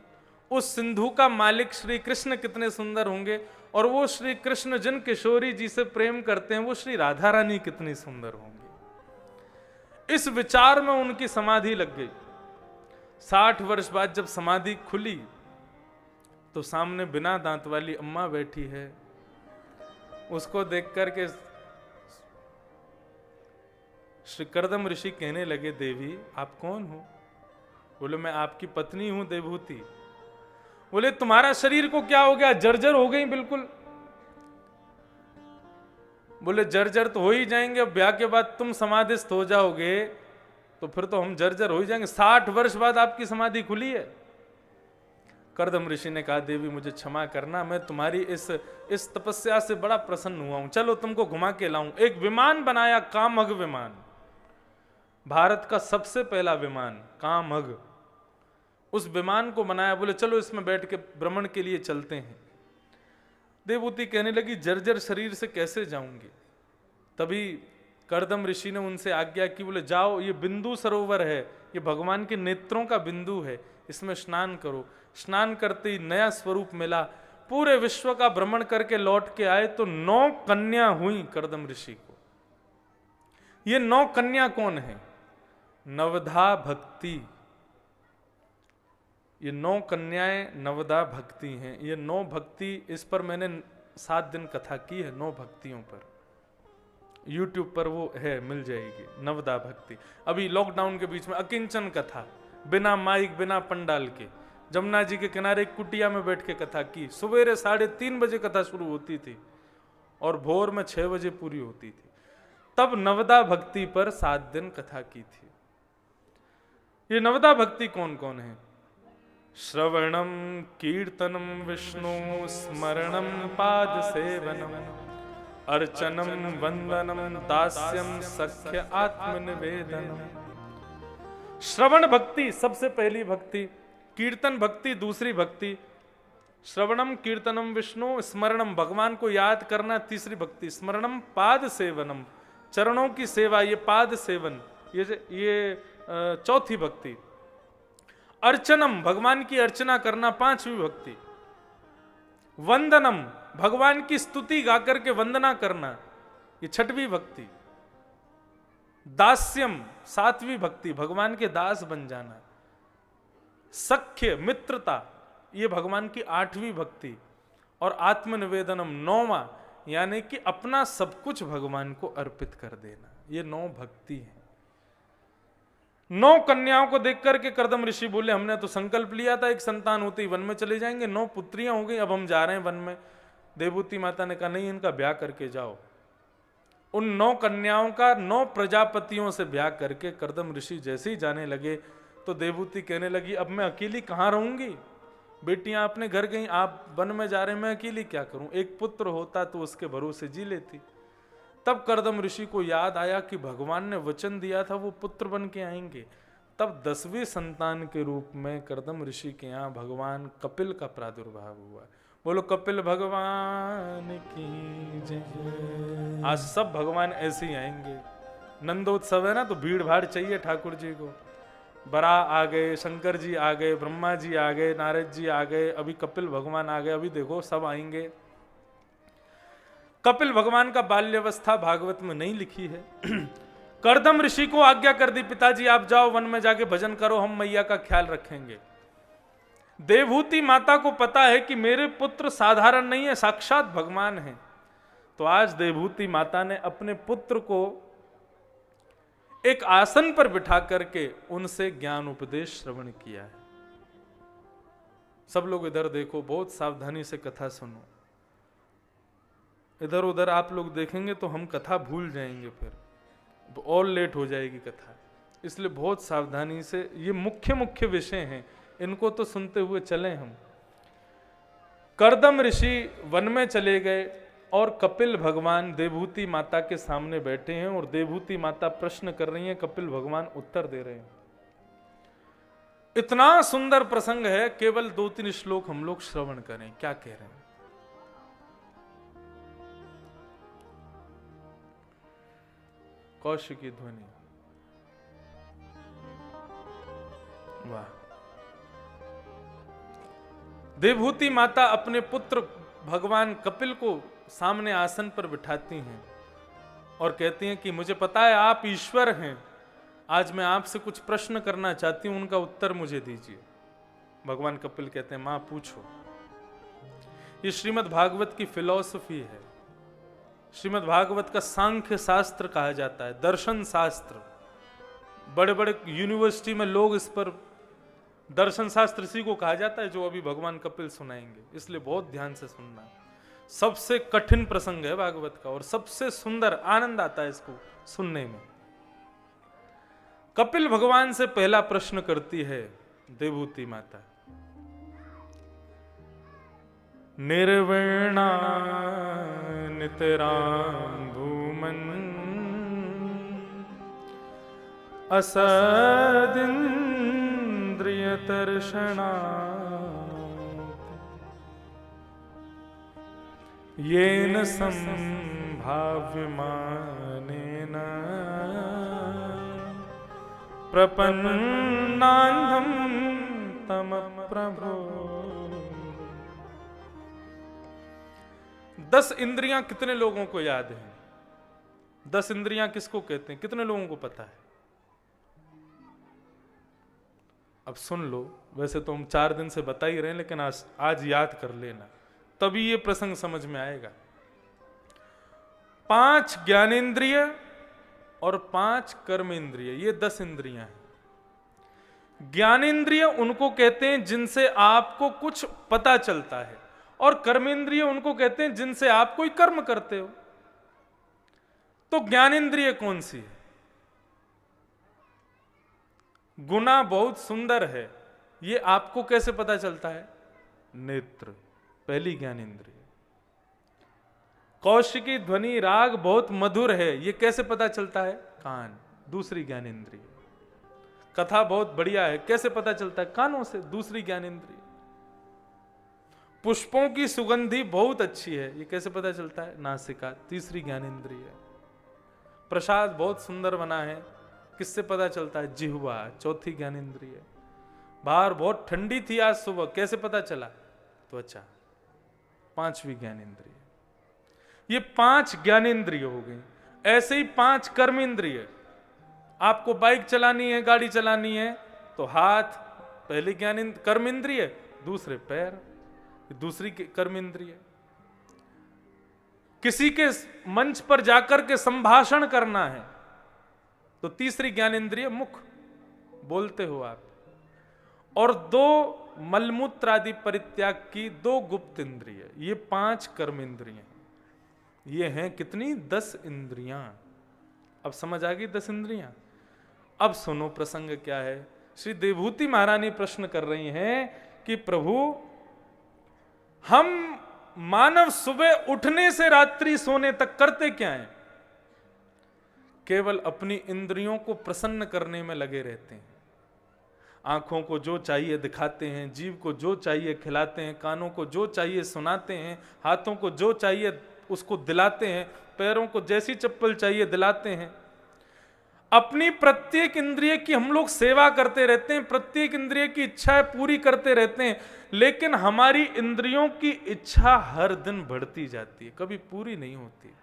उस सिंधु का मालिक श्री कृष्ण कितने सुंदर होंगे, और वो श्री कृष्ण जिन किशोरी जी से प्रेम करते हैं वो श्री राधा रानी कितनी सुंदर होंगी। इस विचार में उनकी समाधि लग गई। 60 वर्ष बाद जब समाधि खुली तो सामने बिना दांत वाली अम्मा बैठी है। उसको देख करके श्री कर्दम ऋषि कहने लगे, देवी आप कौन हो? बोले मैं आपकी पत्नी हूं देवहूति। बोले तुम्हारा शरीर को क्या हो गया? जर्जर हो गई बिल्कुल। बोले जर्जर तो हो ही जाएंगे, अब ब्याह के बाद तुम समाधिस्थ हो जाओगे तो फिर तो हम जर्जर हो ही जाएंगे। 60 वर्ष बाद आपकी समाधि खुली है। कर्दम ऋषि ने कहा देवी मुझे क्षमा करना, मैं तुम्हारी इस तपस्या से बड़ा प्रसन्न हुआ हूं, चलो तुमको घुमा के लाऊं। एक विमान बनाया, कामघ विमान, भारत का सबसे पहला विमान कामघ। उस विमान को बनाया, बोले चलो इसमें बैठ के भ्रमण के लिए चलते हैं। देवहूति कहने लगी जर्जर शरीर से कैसे जाऊंगी? तभी कर्दम ऋषि ने उनसे आज्ञा की, बोले जाओ ये बिंदु सरोवर है, ये भगवान के नेत्रों का बिंदु है, इसमें स्नान करो। स्नान करते ही नया स्वरूप मिला। पूरे विश्व का भ्रमण करके लौट के आए तो 9 कन्या हुई कर्दम ऋषि को। ये 9 कन्या कौन है? नवधा भक्ति। ये 9 कन्याएं नवदा भक्ति हैं। ये 9 भक्ति, इस पर मैंने 7 दिन कथा की है 9 भक्तियों पर। YouTube पर वो है, मिल जाएगी नवदा भक्ति। अभी लॉकडाउन के बीच में अकिंचन कथा, बिना माइक बिना पंडाल के, जमुना जी के किनारे एक कुटिया में बैठ के कथा की। सवेरे 3:30 बजे कथा शुरू होती थी और भोर में 6 बजे पूरी होती थी। तब नवदा भक्ति पर 7 दिन कथा की थी। ये नवदा भक्ति कौन कौन है? श्रवणम कीर्तनम विष्णु स्मरणम पाद सेवनम अर्चनम वंदनम दास्यम सख्य आत्मनिवेदनम। श्रवण भक्ति सबसे पहली भक्ति, कीर्तन भक्ति दूसरी भक्ति, श्रवणम कीर्तनम विष्णु स्मरणम भगवान को याद करना तीसरी भक्ति, स्मरणम पाद सेवनम चरणों की सेवा, ये पाद सेवन ये चौथी भक्ति, अर्चनम भगवान की अर्चना करना पांचवी भक्ति, वंदनम भगवान की स्तुति गाकर के वंदना करना ये छठवीं भक्ति, दास्यम सातवीं भक्ति भगवान के दास बन जाना, सख्य मित्रता ये भगवान की आठवीं भक्ति, और आत्मनिवेदनम नौवां यानी कि अपना सब कुछ भगवान को अर्पित कर देना, ये 9 भक्ति है। 9 कन्याओं को देख करके कर्दम ऋषि बोले हमने तो संकल्प लिया था एक संतान होते ही वन में चले जाएंगे, 9 पुत्रियां हो गई, अब हम जा रहे हैं वन में। देवहूति माता ने कहा नहीं, इनका ब्याह करके जाओ। उन 9 कन्याओं का 9 प्रजापतियों से ब्याह करके कर्दम ऋषि जैसे ही जाने लगे तो देवहूति कहने लगी अब मैं अकेली कहाँ रहूंगी, बेटियां अपने घर गई, आप वन में जा रहे हैं, मैं अकेली क्या करूं, एक पुत्र होता तो उसके भरोसे जी लेती। तब कर्दम ऋषि को याद आया कि भगवान ने वचन दिया था वो पुत्र बन के आएंगे। तब 10वें संतान के रूप में कर्दम ऋषि के यहाँ भगवान कपिल का प्रादुर्भाव हुआ। बोलो कपिल भगवान की जय। आज सब भगवान ऐसे ही आएंगे, नंदोत्सव है ना, तो भीड़ भाड़ चाहिए ठाकुर जी को। बरा आ गए, शंकर जी आ गए, ब्रह्मा जी आ गए, नारद जी आ गए, अभी कपिल भगवान आ गए, अभी देखो सब आएंगे। कपिल भगवान का बाल्यावस्था भागवत में नहीं लिखी है। कर्दम ऋषि को आज्ञा कर दी पिताजी आप जाओ वन में जाके भजन करो, हम मैया का ख्याल रखेंगे। देवहूति माता को पता है कि मेरे पुत्र साधारण नहीं है, साक्षात भगवान है। तो आज देवहूति माता ने अपने पुत्र को एक आसन पर बिठा करके उनसे ज्ञान उपदेश श्रवण किया है। सब लोग इधर देखो, बहुत सावधानी से कथा सुनो। इधर उधर आप लोग देखेंगे तो हम कथा भूल जाएंगे, फिर और लेट हो जाएगी कथा। इसलिए बहुत सावधानी से, ये मुख्य मुख्य विषय हैं, इनको तो सुनते हुए चलें हम। कर्दम ऋषि वन में चले गए और कपिल भगवान देवहूति माता के सामने बैठे हैं और देवहूति माता प्रश्न कर रही हैं, कपिल भगवान उत्तर दे रहे हैं। इतना सुंदर प्रसंग है, केवल 2-3 श्लोक हम लोग श्रवण करें, क्या कह रहे हैं। कौशिकी ध्वनि, वाह। देवहूति माता अपने पुत्र भगवान कपिल को सामने आसन पर बिठाती हैं और कहती हैं कि मुझे पता है आप ईश्वर हैं, आज मैं आपसे कुछ प्रश्न करना चाहती हूं, उनका उत्तर मुझे दीजिए। भगवान कपिल कहते हैं मां पूछो। ये श्रीमद् भागवत की फिलॉसफी है। श्रीमद् भागवत का सांख्य शास्त्र कहा जाता है, दर्शन शास्त्र। बड़े बड़े यूनिवर्सिटी में लोग इस पर दर्शन शास्त्र इसी को कहा जाता है जो अभी भगवान कपिल सुनाएंगे, इसलिए बहुत ध्यान से सुनना। सबसे कठिन प्रसंग है भागवत का और सबसे सुंदर, आनंद आता है इसको सुनने में। कपिल भगवान से पहला प्रश्न करती है देवहूति माता, निर्वर्णा नितरां भूमन् असदिन्द्रियतर्षणा येन संभाव्यमानेन प्रपन्नान्धं तम प्रभो। 10 इंद्रियां कितने लोगों को याद हैं? 10 इंद्रियां किसको कहते हैं? कितने लोगों को पता है? अब सुन लो, वैसे तो हम 4 दिन से बता ही रहे हैं, लेकिन आज याद कर लेना, तभी ये प्रसंग समझ में आएगा। 5 ज्ञानेंद्रिय और 5 कर्मेंद्रिय, ये 10 इंद्रियां हैं। ज्ञानेंद्रिय उनको कहते हैं जिनसे आपको कुछ पता चलता है, और कर्मेंद्रिय उनको कहते हैं जिनसे आप कोई कर्म करते हो। तो ज्ञानेंद्रिय कौन सी है? गुना बहुत सुंदर है, ये आपको कैसे पता चलता है? नेत्र, पहली ज्ञानेंद्रिय। कौशिकी ध्वनि राग बहुत मधुर है, ये कैसे पता चलता है? कान, दूसरी ज्ञानेंद्रिय। कथा बहुत बढ़िया है, कैसे पता चलता है? कानों से, दूसरी ज्ञानेंद्रिय। पुष्पों की सुगंधी बहुत अच्छी है, ये कैसे पता चलता है? नासिका, तीसरी ज्ञानेंद्रिय। प्रसाद बहुत सुंदर बना है, किससे पता चलता है? जिह्वा, चौथी ज्ञानेंद्रिय। बाहर बहुत ठंडी थी आज सुबह, कैसे पता चला? त्वचा, पांचवी ज्ञानेंद्रिय। ये 5 ज्ञानेंद्रिय हो गई। ऐसे ही 5 कर्मेंद्रिय। आपको बाइक चलानी है, गाड़ी चलानी है, तो हाथ पहली कर्मेंद्रिय, दूसरे पैर, दूसरी कर्मेंद्रिय। किसी के मंच पर जाकर के संभाषण करना है तो तीसरी ज्ञानेंद्रिय मुख, बोलते हो आप। और 2 मलमूत्र आदि परित्याग की 2 गुप्त इंद्रिय, ये 5 कर्मेंद्रिय। ये हैं कितनी? 10 इंद्रियां। अब समझ आ गई 10 इंद्रियां। अब सुनो प्रसंग क्या है। श्री देवभूति महारानी प्रश्न कर रही हैं कि प्रभु, हम मानव सुबह उठने से रात्रि सोने तक करते क्या हैं? केवल अपनी इंद्रियों को प्रसन्न करने में लगे रहते हैं। आंखों को जो चाहिए दिखाते हैं, जीभ को जो चाहिए खिलाते हैं, कानों को जो चाहिए सुनाते हैं, हाथों को जो चाहिए उसको दिलाते हैं, पैरों को जैसी चप्पल चाहिए दिलाते हैं। अपनी प्रत्येक इंद्रिय की हम लोग सेवा करते रहते हैं, प्रत्येक इंद्रिय की इच्छाएं पूरी करते रहते हैं, लेकिन हमारी इंद्रियों की इच्छा हर दिन बढ़ती जाती है, कभी पूरी नहीं होती।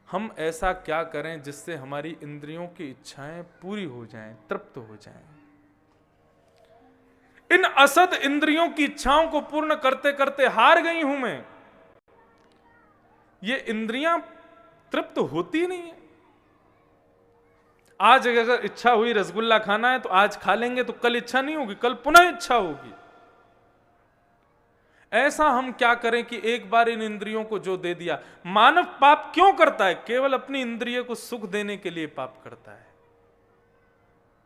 हम ऐसा क्या करें जिससे हमारी इंद्रियों की इच्छाएं पूरी हो जाएं, तृप्त हो जाएं? इन असद इंद्रियों की इच्छाओं को पूर्ण करते करते हार गई हूं मैं। ये इंद्रियां तृप्त होती नहीं है। आज अगर इच्छा हुई रसगुल्ला खाना है तो आज खा लेंगे, तो कल इच्छा नहीं होगी, कल पुनः इच्छा होगी। ऐसा हम क्या करें कि एक बार इन इंद्रियों को जो दे दिया। मानव पाप क्यों करता है? केवल अपनी इंद्रिय को सुख देने के लिए पाप करता है।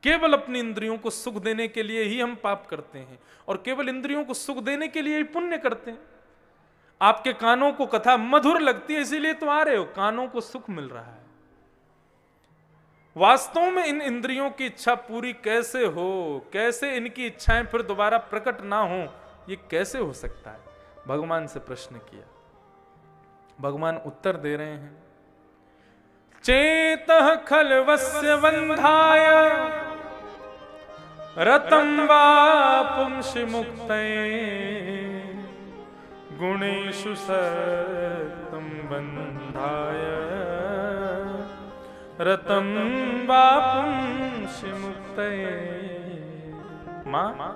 केवल अपनी इंद्रियों को सुख देने के लिए ही हम पाप करते हैं, और केवल इंद्रियों को सुख देने के लिए ही पुण्य करते हैं। आपके कानों को कथा मधुर लगती है, इसीलिए तो आ रहे हो, कानों को सुख मिल रहा है। वास्तव में इन इंद्रियों की इच्छा पूरी कैसे हो, कैसे इनकी इच्छाएं फिर दोबारा प्रकट ना हो, ये कैसे हो सकता है? भगवान से प्रश्न किया, भगवान उत्तर दे रहे हैं। चेतः खलवस्य बंधाय रतं वा पुंसि मुक्तये गुणेषु सत्तं बंधाय रतं वा पुंसि मुक्तये। मां,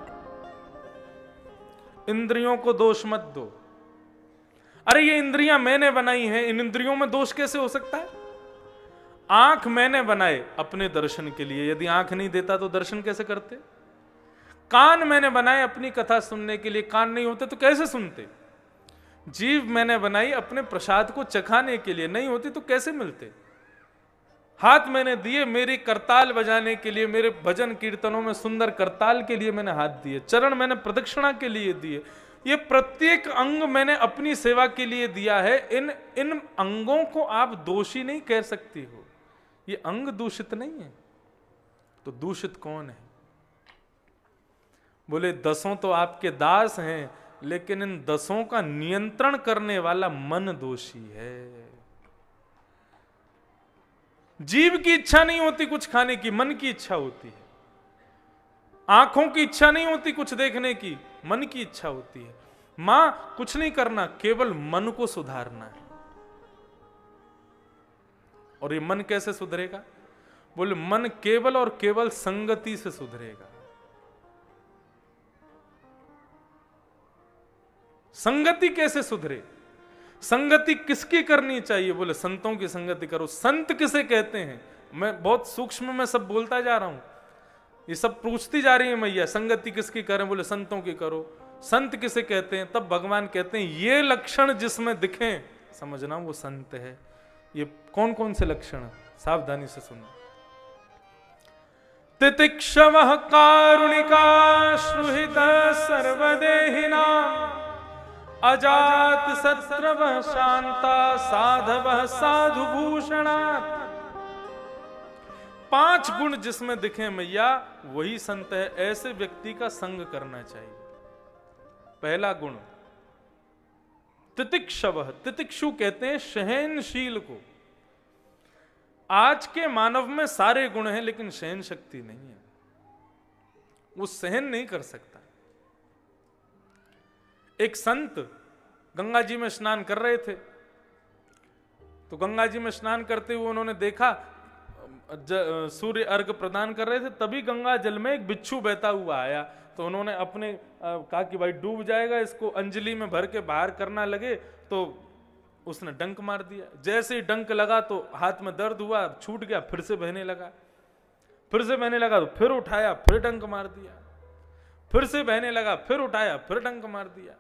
इंद्रियों को दोष मत दो। अरे ये इंद्रियां मैंने बनाई हैं, इन इंद्रियों में दोष कैसे हो सकता है? आंख मैंने बनाए अपने दर्शन के लिए, यदि आंख नहीं देता तो दर्शन कैसे करते? कान मैंने बनाए अपनी कथा सुनने के लिए, कान नहीं होते तो कैसे सुनते? जीभ मैंने बनाई अपने प्रसाद को चखाने के लिए, नहीं होती तो कैसे मिलते? हाथ मैंने दिए मेरी करताल बजाने के लिए, मेरे भजन कीर्तनों में सुंदर करताल के लिए मैंने हाथ दिए। चरण मैंने प्रदक्षिणा के लिए दिए। ये प्रत्येक अंग मैंने अपनी सेवा के लिए दिया है। इन अंगों को आप दोषी नहीं कह सकती हो। ये अंग दूषित नहीं है, तो दूषित कौन है? बोले 10 तो आपके दास हैं, लेकिन इन 10 का नियंत्रण करने वाला मन दोषी है। जीभ की इच्छा नहीं होती कुछ खाने की, मन की इच्छा होती है। आंखों की इच्छा नहीं होती कुछ देखने की, मन की इच्छा होती है। मां, कुछ नहीं करना, केवल मन को सुधारना है। और ये मन कैसे सुधरेगा? बोले मन केवल और केवल संगति से सुधरेगा। संगति कैसे सुधरे? संगति किसकी करनी चाहिए? बोले संतों की संगति करो। संत किसे कहते हैं? मैं बहुत सूक्ष्म में सब बोलता जा रहा हूं, ये सब पूछती जा रही है मैया, संगति किसकी करें? बोले संतों की करो। संत किसे कहते हैं? तब भगवान कहते हैं ये लक्षण जिसमें दिखें समझना वो संत है। ये कौन कौन से लक्षण? सावधानी से सुनो। तितिक्षवः कारुणिका श्रुहितः सर्वदेहिनां अजात शत्रवः शांता साधवः साधुभूषणात्। 5 गुण जिसमें दिखे मैया वही संत है। ऐसे व्यक्ति का संग करना चाहिए। पहला गुण तितिक्षवः, तितिक्षु कहते हैं सहनशील को। आज के मानव में सारे गुण हैं लेकिन सहन शक्ति नहीं है, वो सहन नहीं कर सकता। एक संत गंगा जी में स्नान कर रहे थे, तो गंगा जी में स्नान करते हुए उन्होंने देखा सूर्य अर्घ प्रदान कर रहे थे, तभी गंगा जल में एक बिच्छू बहता हुआ आया। तो उन्होंने अपने कहा कि भाई डूब जाएगा, इसको अंजलि में भर के बाहर करना लगे, तो उसने डंक मार दिया। जैसे ही डंक लगा तो हाथ में दर्द हुआ, छूट गया, फिर से बहने लगा, फिर से बहने लगा तो फिर उठाया, फिर डंक मार दिया, फिर से बहने लगा, फिर उठाया, फिर डंक मार दिया।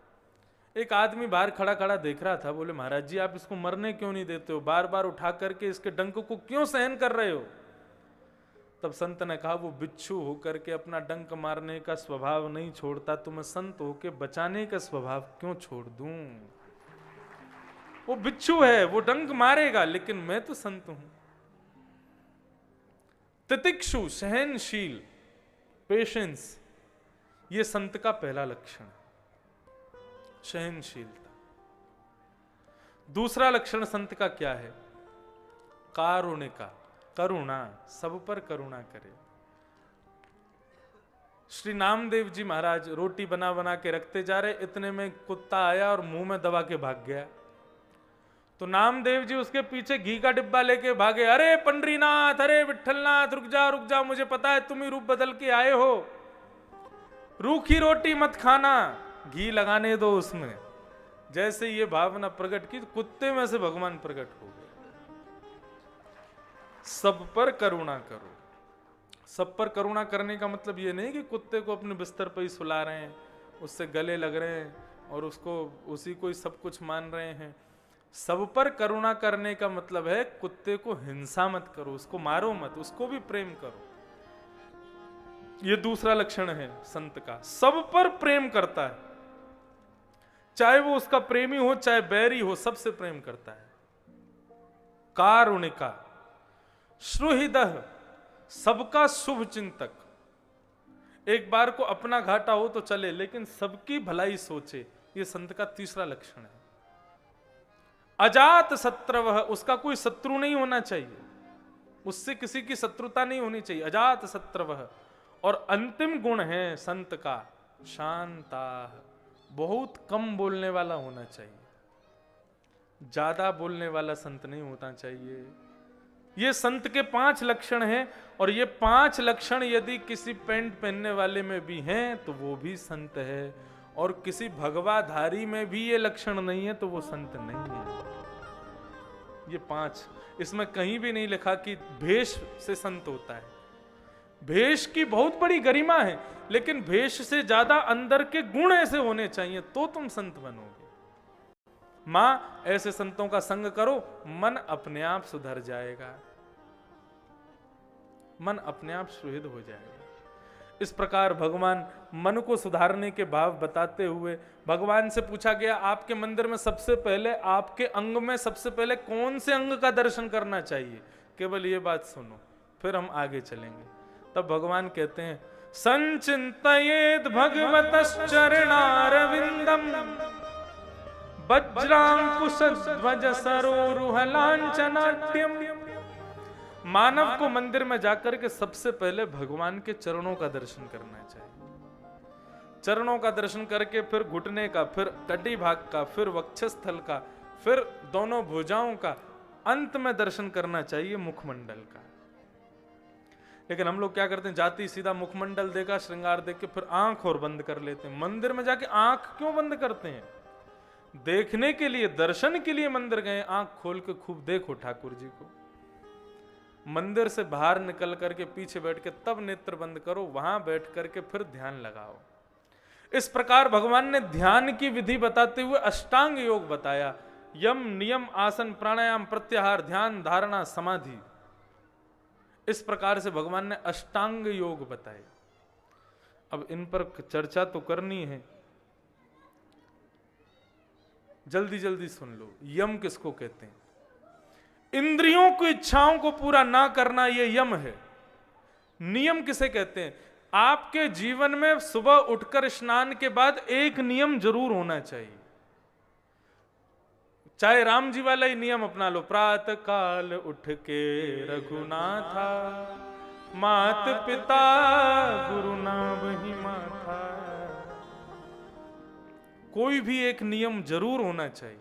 एक आदमी बाहर खड़ा खड़ा देख रहा था, बोले महाराज जी आप इसको मरने क्यों नहीं देते हो, बार बार उठा करके इसके डंक को क्यों सहन कर रहे हो। तब संत ने कहा वो बिच्छू होकर के अपना डंक मारने का स्वभाव नहीं छोड़ता, तो मैं संत होके बचाने का स्वभाव क्यों छोड़ दूं। वो बिच्छू है, वो डंक मारेगा, लेकिन मैं तो संत हूं। तितिक्षु सहनशील, पेशेंस, ये संत का पहला लक्षण है, सहनशीलता। दूसरा लक्षण संत का क्या है? कारुणिका, करुणा, सब पर करुणा करे। श्री नामदेव जी महाराज रोटी बना बना के रखते जा रहे, इतने में कुत्ता आया और मुंह में दबा के भाग गया। तो नामदेव जी उसके पीछे घी का डिब्बा लेके भागे, अरे पंडरीनाथ, अरे विठलनाथ, रुक जा रुक जा, मुझे पता है तुम ही रूप बदल के आए हो, रूखी रोटी मत खाना, घी लगाने दो उसमें। जैसे ये भावना प्रकट की, कुत्ते में से भगवान प्रकट हो गए। सब पर करुणा करो। सब पर करुणा करने का मतलब ये नहीं कि कुत्ते को अपने बिस्तर पर ही सुला रहे हैं, उससे गले लग रहे हैं और उसको उसी को ही सब कुछ मान रहे हैं। सब पर करुणा करने का मतलब है कुत्ते को हिंसा मत करो, उसको मारो मत, उसको भी प्रेम करो। ये दूसरा लक्षण है संत का, सब पर प्रेम करता है, चाहे वो उसका प्रेमी हो चाहे बैरी हो, सबसे प्रेम करता है। कारुणिका, श्रुहृदः, सबका शुभ चिंतक। एक बार को अपना घाटा हो तो चले, लेकिन सबकी भलाई सोचे, ये संत का तीसरा लक्षण है। अजात शत्रवः, उसका कोई शत्रु नहीं होना चाहिए, उससे किसी की शत्रुता नहीं होनी चाहिए, अजात शत्रवः। और अंतिम गुण है संत का शांता, बहुत कम बोलने वाला होना चाहिए, ज्यादा बोलने वाला संत नहीं होना चाहिए। ये संत के 5 लक्षण हैं, और ये 5 लक्षण यदि किसी पैंट पहनने वाले में भी हैं तो वो भी संत है, और किसी भगवाधारी में भी ये लक्षण नहीं है तो वो संत नहीं है। ये 5, इसमें कहीं भी नहीं लिखा कि भेष से संत होता है। भेष की बहुत बड़ी गरिमा है, लेकिन भेष से ज्यादा अंदर के गुण ऐसे होने चाहिए तो तुम संत बनोगे। मां, ऐसे संतों का संग करो, मन अपने आप सुधर जाएगा, मन अपने आप सुहृद हो जाएगा। इस प्रकार भगवान मन को सुधारने के भाव बताते हुए भगवान से पूछा गया, आपके मंदिर में सबसे पहले, आपके अंग में सबसे पहले कौन से अंग का दर्शन करना चाहिए? केवल ये बात सुनो, फिर हम आगे चलेंगे। तब भगवान कहते हैं, संचिंतयेद भगवतश्चरणारविंदम वज्रांकुशध्वज सरोरुहलांचनाट्यम। मानव को मंदिर में जाकर के सबसे पहले भगवान के चरणों का दर्शन करना चाहिए। चरणों का दर्शन करके फिर घुटने का, फिर कटी भाग का, फिर वक्षस्थल का, फिर दोनों भुजाओं का, अंत में दर्शन करना चाहिए मुखमंडल का। लेकिन हम लोग क्या करते हैं, जाते ही सीधा मुखमंडल देखा, श्रृंगार देख के फिर आंख और बंद कर लेते हैं। मंदिर में जाके आंख क्यों बंद करते हैं? देखने के लिए, दर्शन के लिए मंदिर गए, आंख खोल के खूब देखो ठाकुर जी को। मंदिर से बाहर निकल करके पीछे बैठ के तब नेत्र बंद करो, वहां बैठ करके फिर ध्यान लगाओ। इस प्रकार भगवान ने ध्यान की विधि बताते हुए अष्टांग योग बताया, यम, नियम, आसन, प्राणायाम, प्रत्याहार, ध्यान, धारणा, समाधि। इस प्रकार से भगवान ने अष्टांग योग बताए। अब इन पर चर्चा तो करनी है, जल्दी जल्दी सुन लो। यम किसको कहते हैं? इंद्रियों की इच्छाओं को पूरा ना करना ये यम है। नियम किसे कहते हैं? आपके जीवन में सुबह उठकर स्नान के बाद एक नियम जरूर होना चाहिए, चाहे राम जी वाला ही नियम अपना लो, प्रातः काल उठ के रघुनाथा, मात पिता गुरु नाम ही माथा। कोई भी एक नियम जरूर होना चाहिए,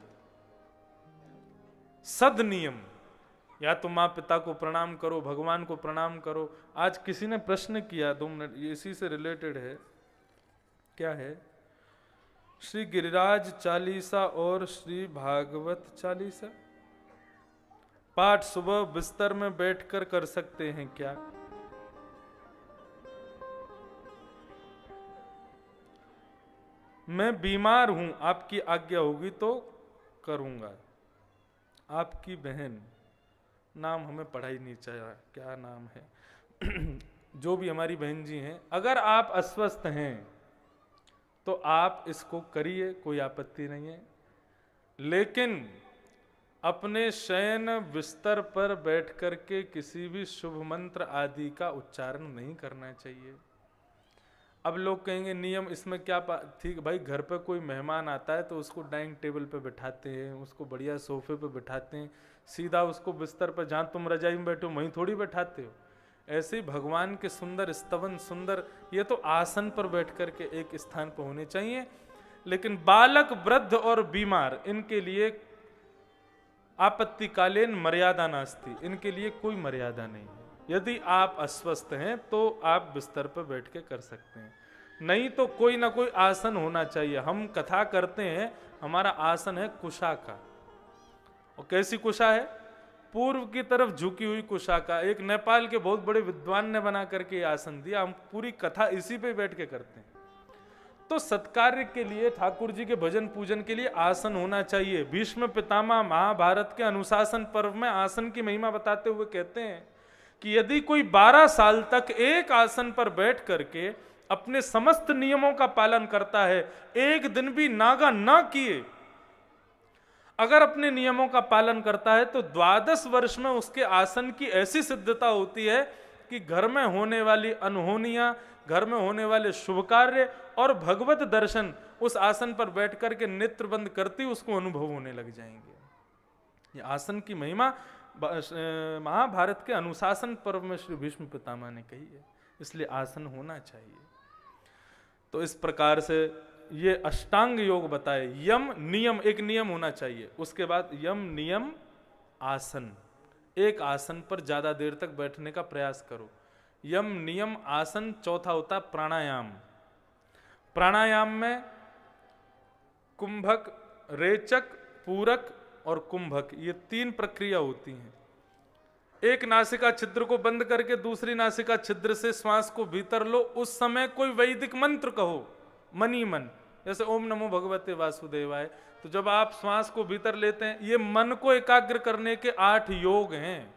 सद नियम। या तो माँ पिता को प्रणाम करो, भगवान को प्रणाम करो। आज किसी ने प्रश्न किया, 2 मिनट, ये इसी से रिलेटेड है। क्या है? श्री गिरिराज चालीसा और श्री भागवत चालीसा पाठ सुबह बिस्तर में बैठकर कर सकते हैं क्या? मैं बीमार हूं, आपकी आज्ञा होगी तो करूंगा। आपकी बहन, नाम हमें पढ़ा ही नहीं चाहिए, क्या नाम है? जो भी हमारी बहन जी हैं, अगर आप अस्वस्थ हैं तो आप इसको करिए, कोई आपत्ति नहीं है। लेकिन अपने शयन बिस्तर पर बैठ करके किसी भी शुभ मंत्र आदि का उच्चारण नहीं करना चाहिए। अब लोग कहेंगे नियम इसमें क्या ठीक भाई, घर पे कोई मेहमान आता है तो उसको डाइनिंग टेबल पे बिठाते हैं, उसको बढ़िया सोफे पे बिठाते हैं, सीधा उसको बिस्तर पर, जहाँ तुम रजाई में बैठो वहीं थोड़ी बैठाते हो। ऐसे ही भगवान के सुंदर स्तवन, सुंदर, ये तो आसन पर बैठ करके एक स्थान पर होने चाहिए। लेकिन बालक, वृद्ध और बीमार, इनके लिए आपत्तिकालीन मर्यादा नास्ति, इनके लिए कोई मर्यादा नहीं है। यदि आप अस्वस्थ हैं तो आप बिस्तर पर बैठ के कर सकते हैं, नहीं तो कोई ना कोई आसन होना चाहिए। हम कथा करते हैं, हमारा आसन है कुशा का। और कैसी कुशा है? पूर्व की तरफ झुकी हुई कुशा का। एक नेपाल के बहुत बड़े विद्वान ने बना करके आसन दिया, हम पूरी कथा इसी पे बैठ के करते हैं। तो सत्कार्य के लिए, ठाकुर जी के भजन पूजन के लिए आसन होना चाहिए। भीष्म पितामह महाभारत के अनुशासन पर्व में आसन की महिमा बताते हुए कहते हैं कि यदि कोई 12 साल तक एक आसन पर बैठ करके अपने समस्त नियमों का पालन करता है, एक दिन भी नागा ना किए अगर अपने नियमों का पालन करता है, तो 12 वर्ष में उसके आसन की ऐसी सिद्धता होती है कि घर में होने वाली अनहोनियां, घर में होने वाले शुभ कार्य और भगवत दर्शन उस आसन पर बैठ करके नेत्र बंद करती उसको अनुभव होने लग जाएंगे। ये आसन की महिमा महाभारत के अनुशासन पर्व में श्री भीष्म पितामह ने कही है, इसलिए आसन होना चाहिए। तो इस प्रकार से ये अष्टांग योग बताए। यम नियम, एक नियम होना चाहिए, उसके बाद यम नियम आसन, एक आसन पर ज्यादा देर तक बैठने का प्रयास करो। यम नियम आसन। चौथा होता प्राणायाम। प्राणायाम में कुंभक, रेचक, पूरक और कुंभक, ये 3 प्रक्रिया होती हैं। एक नासिका छिद्र को बंद करके दूसरी नासिका छिद्र से श्वास को भीतर लो, उस समय कोई वैदिक मंत्र कहो मनी मन, जैसे ओम नमो भगवते वासुदेवाय। तो जब आप श्वास को भीतर लेते हैं, ये मन को एकाग्र करने के 8 योग हैं।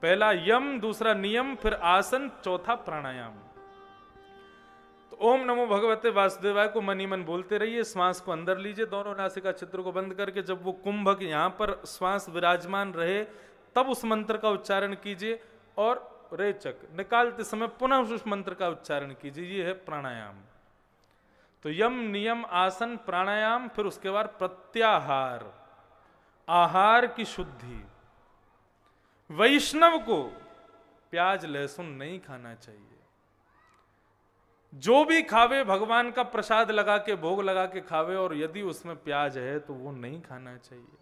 पहला यम, दूसरा नियम, फिर आसन, चौथा प्राणायाम। तो ओम नमो भगवते वासुदेवाय को मनी मन बोलते रहिए, श्वास को अंदर लीजिए दोनों नासिका छिद्र को बंद करके। जब वो कुंभक यहां पर श्वास विराजमान रहे तब उस मंत्र का उच्चारण कीजिए, और रेचक निकालते समय पुनः उस मंत्र का उच्चारण कीजिए। ये है प्राणायाम। तो यम नियम आसन प्राणायाम, फिर उसके बाद प्रत्याहार, आहार की शुद्धि। वैष्णव को प्याज लहसुन नहीं खाना चाहिए। जो भी खावे भगवान का प्रसाद लगा के, भोग लगा के खावे, और यदि उसमें प्याज है तो वो नहीं खाना चाहिए।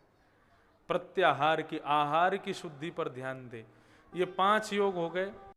प्रत्याहार की, आहार की शुद्धि पर ध्यान दे। ये 5 योग हो गए।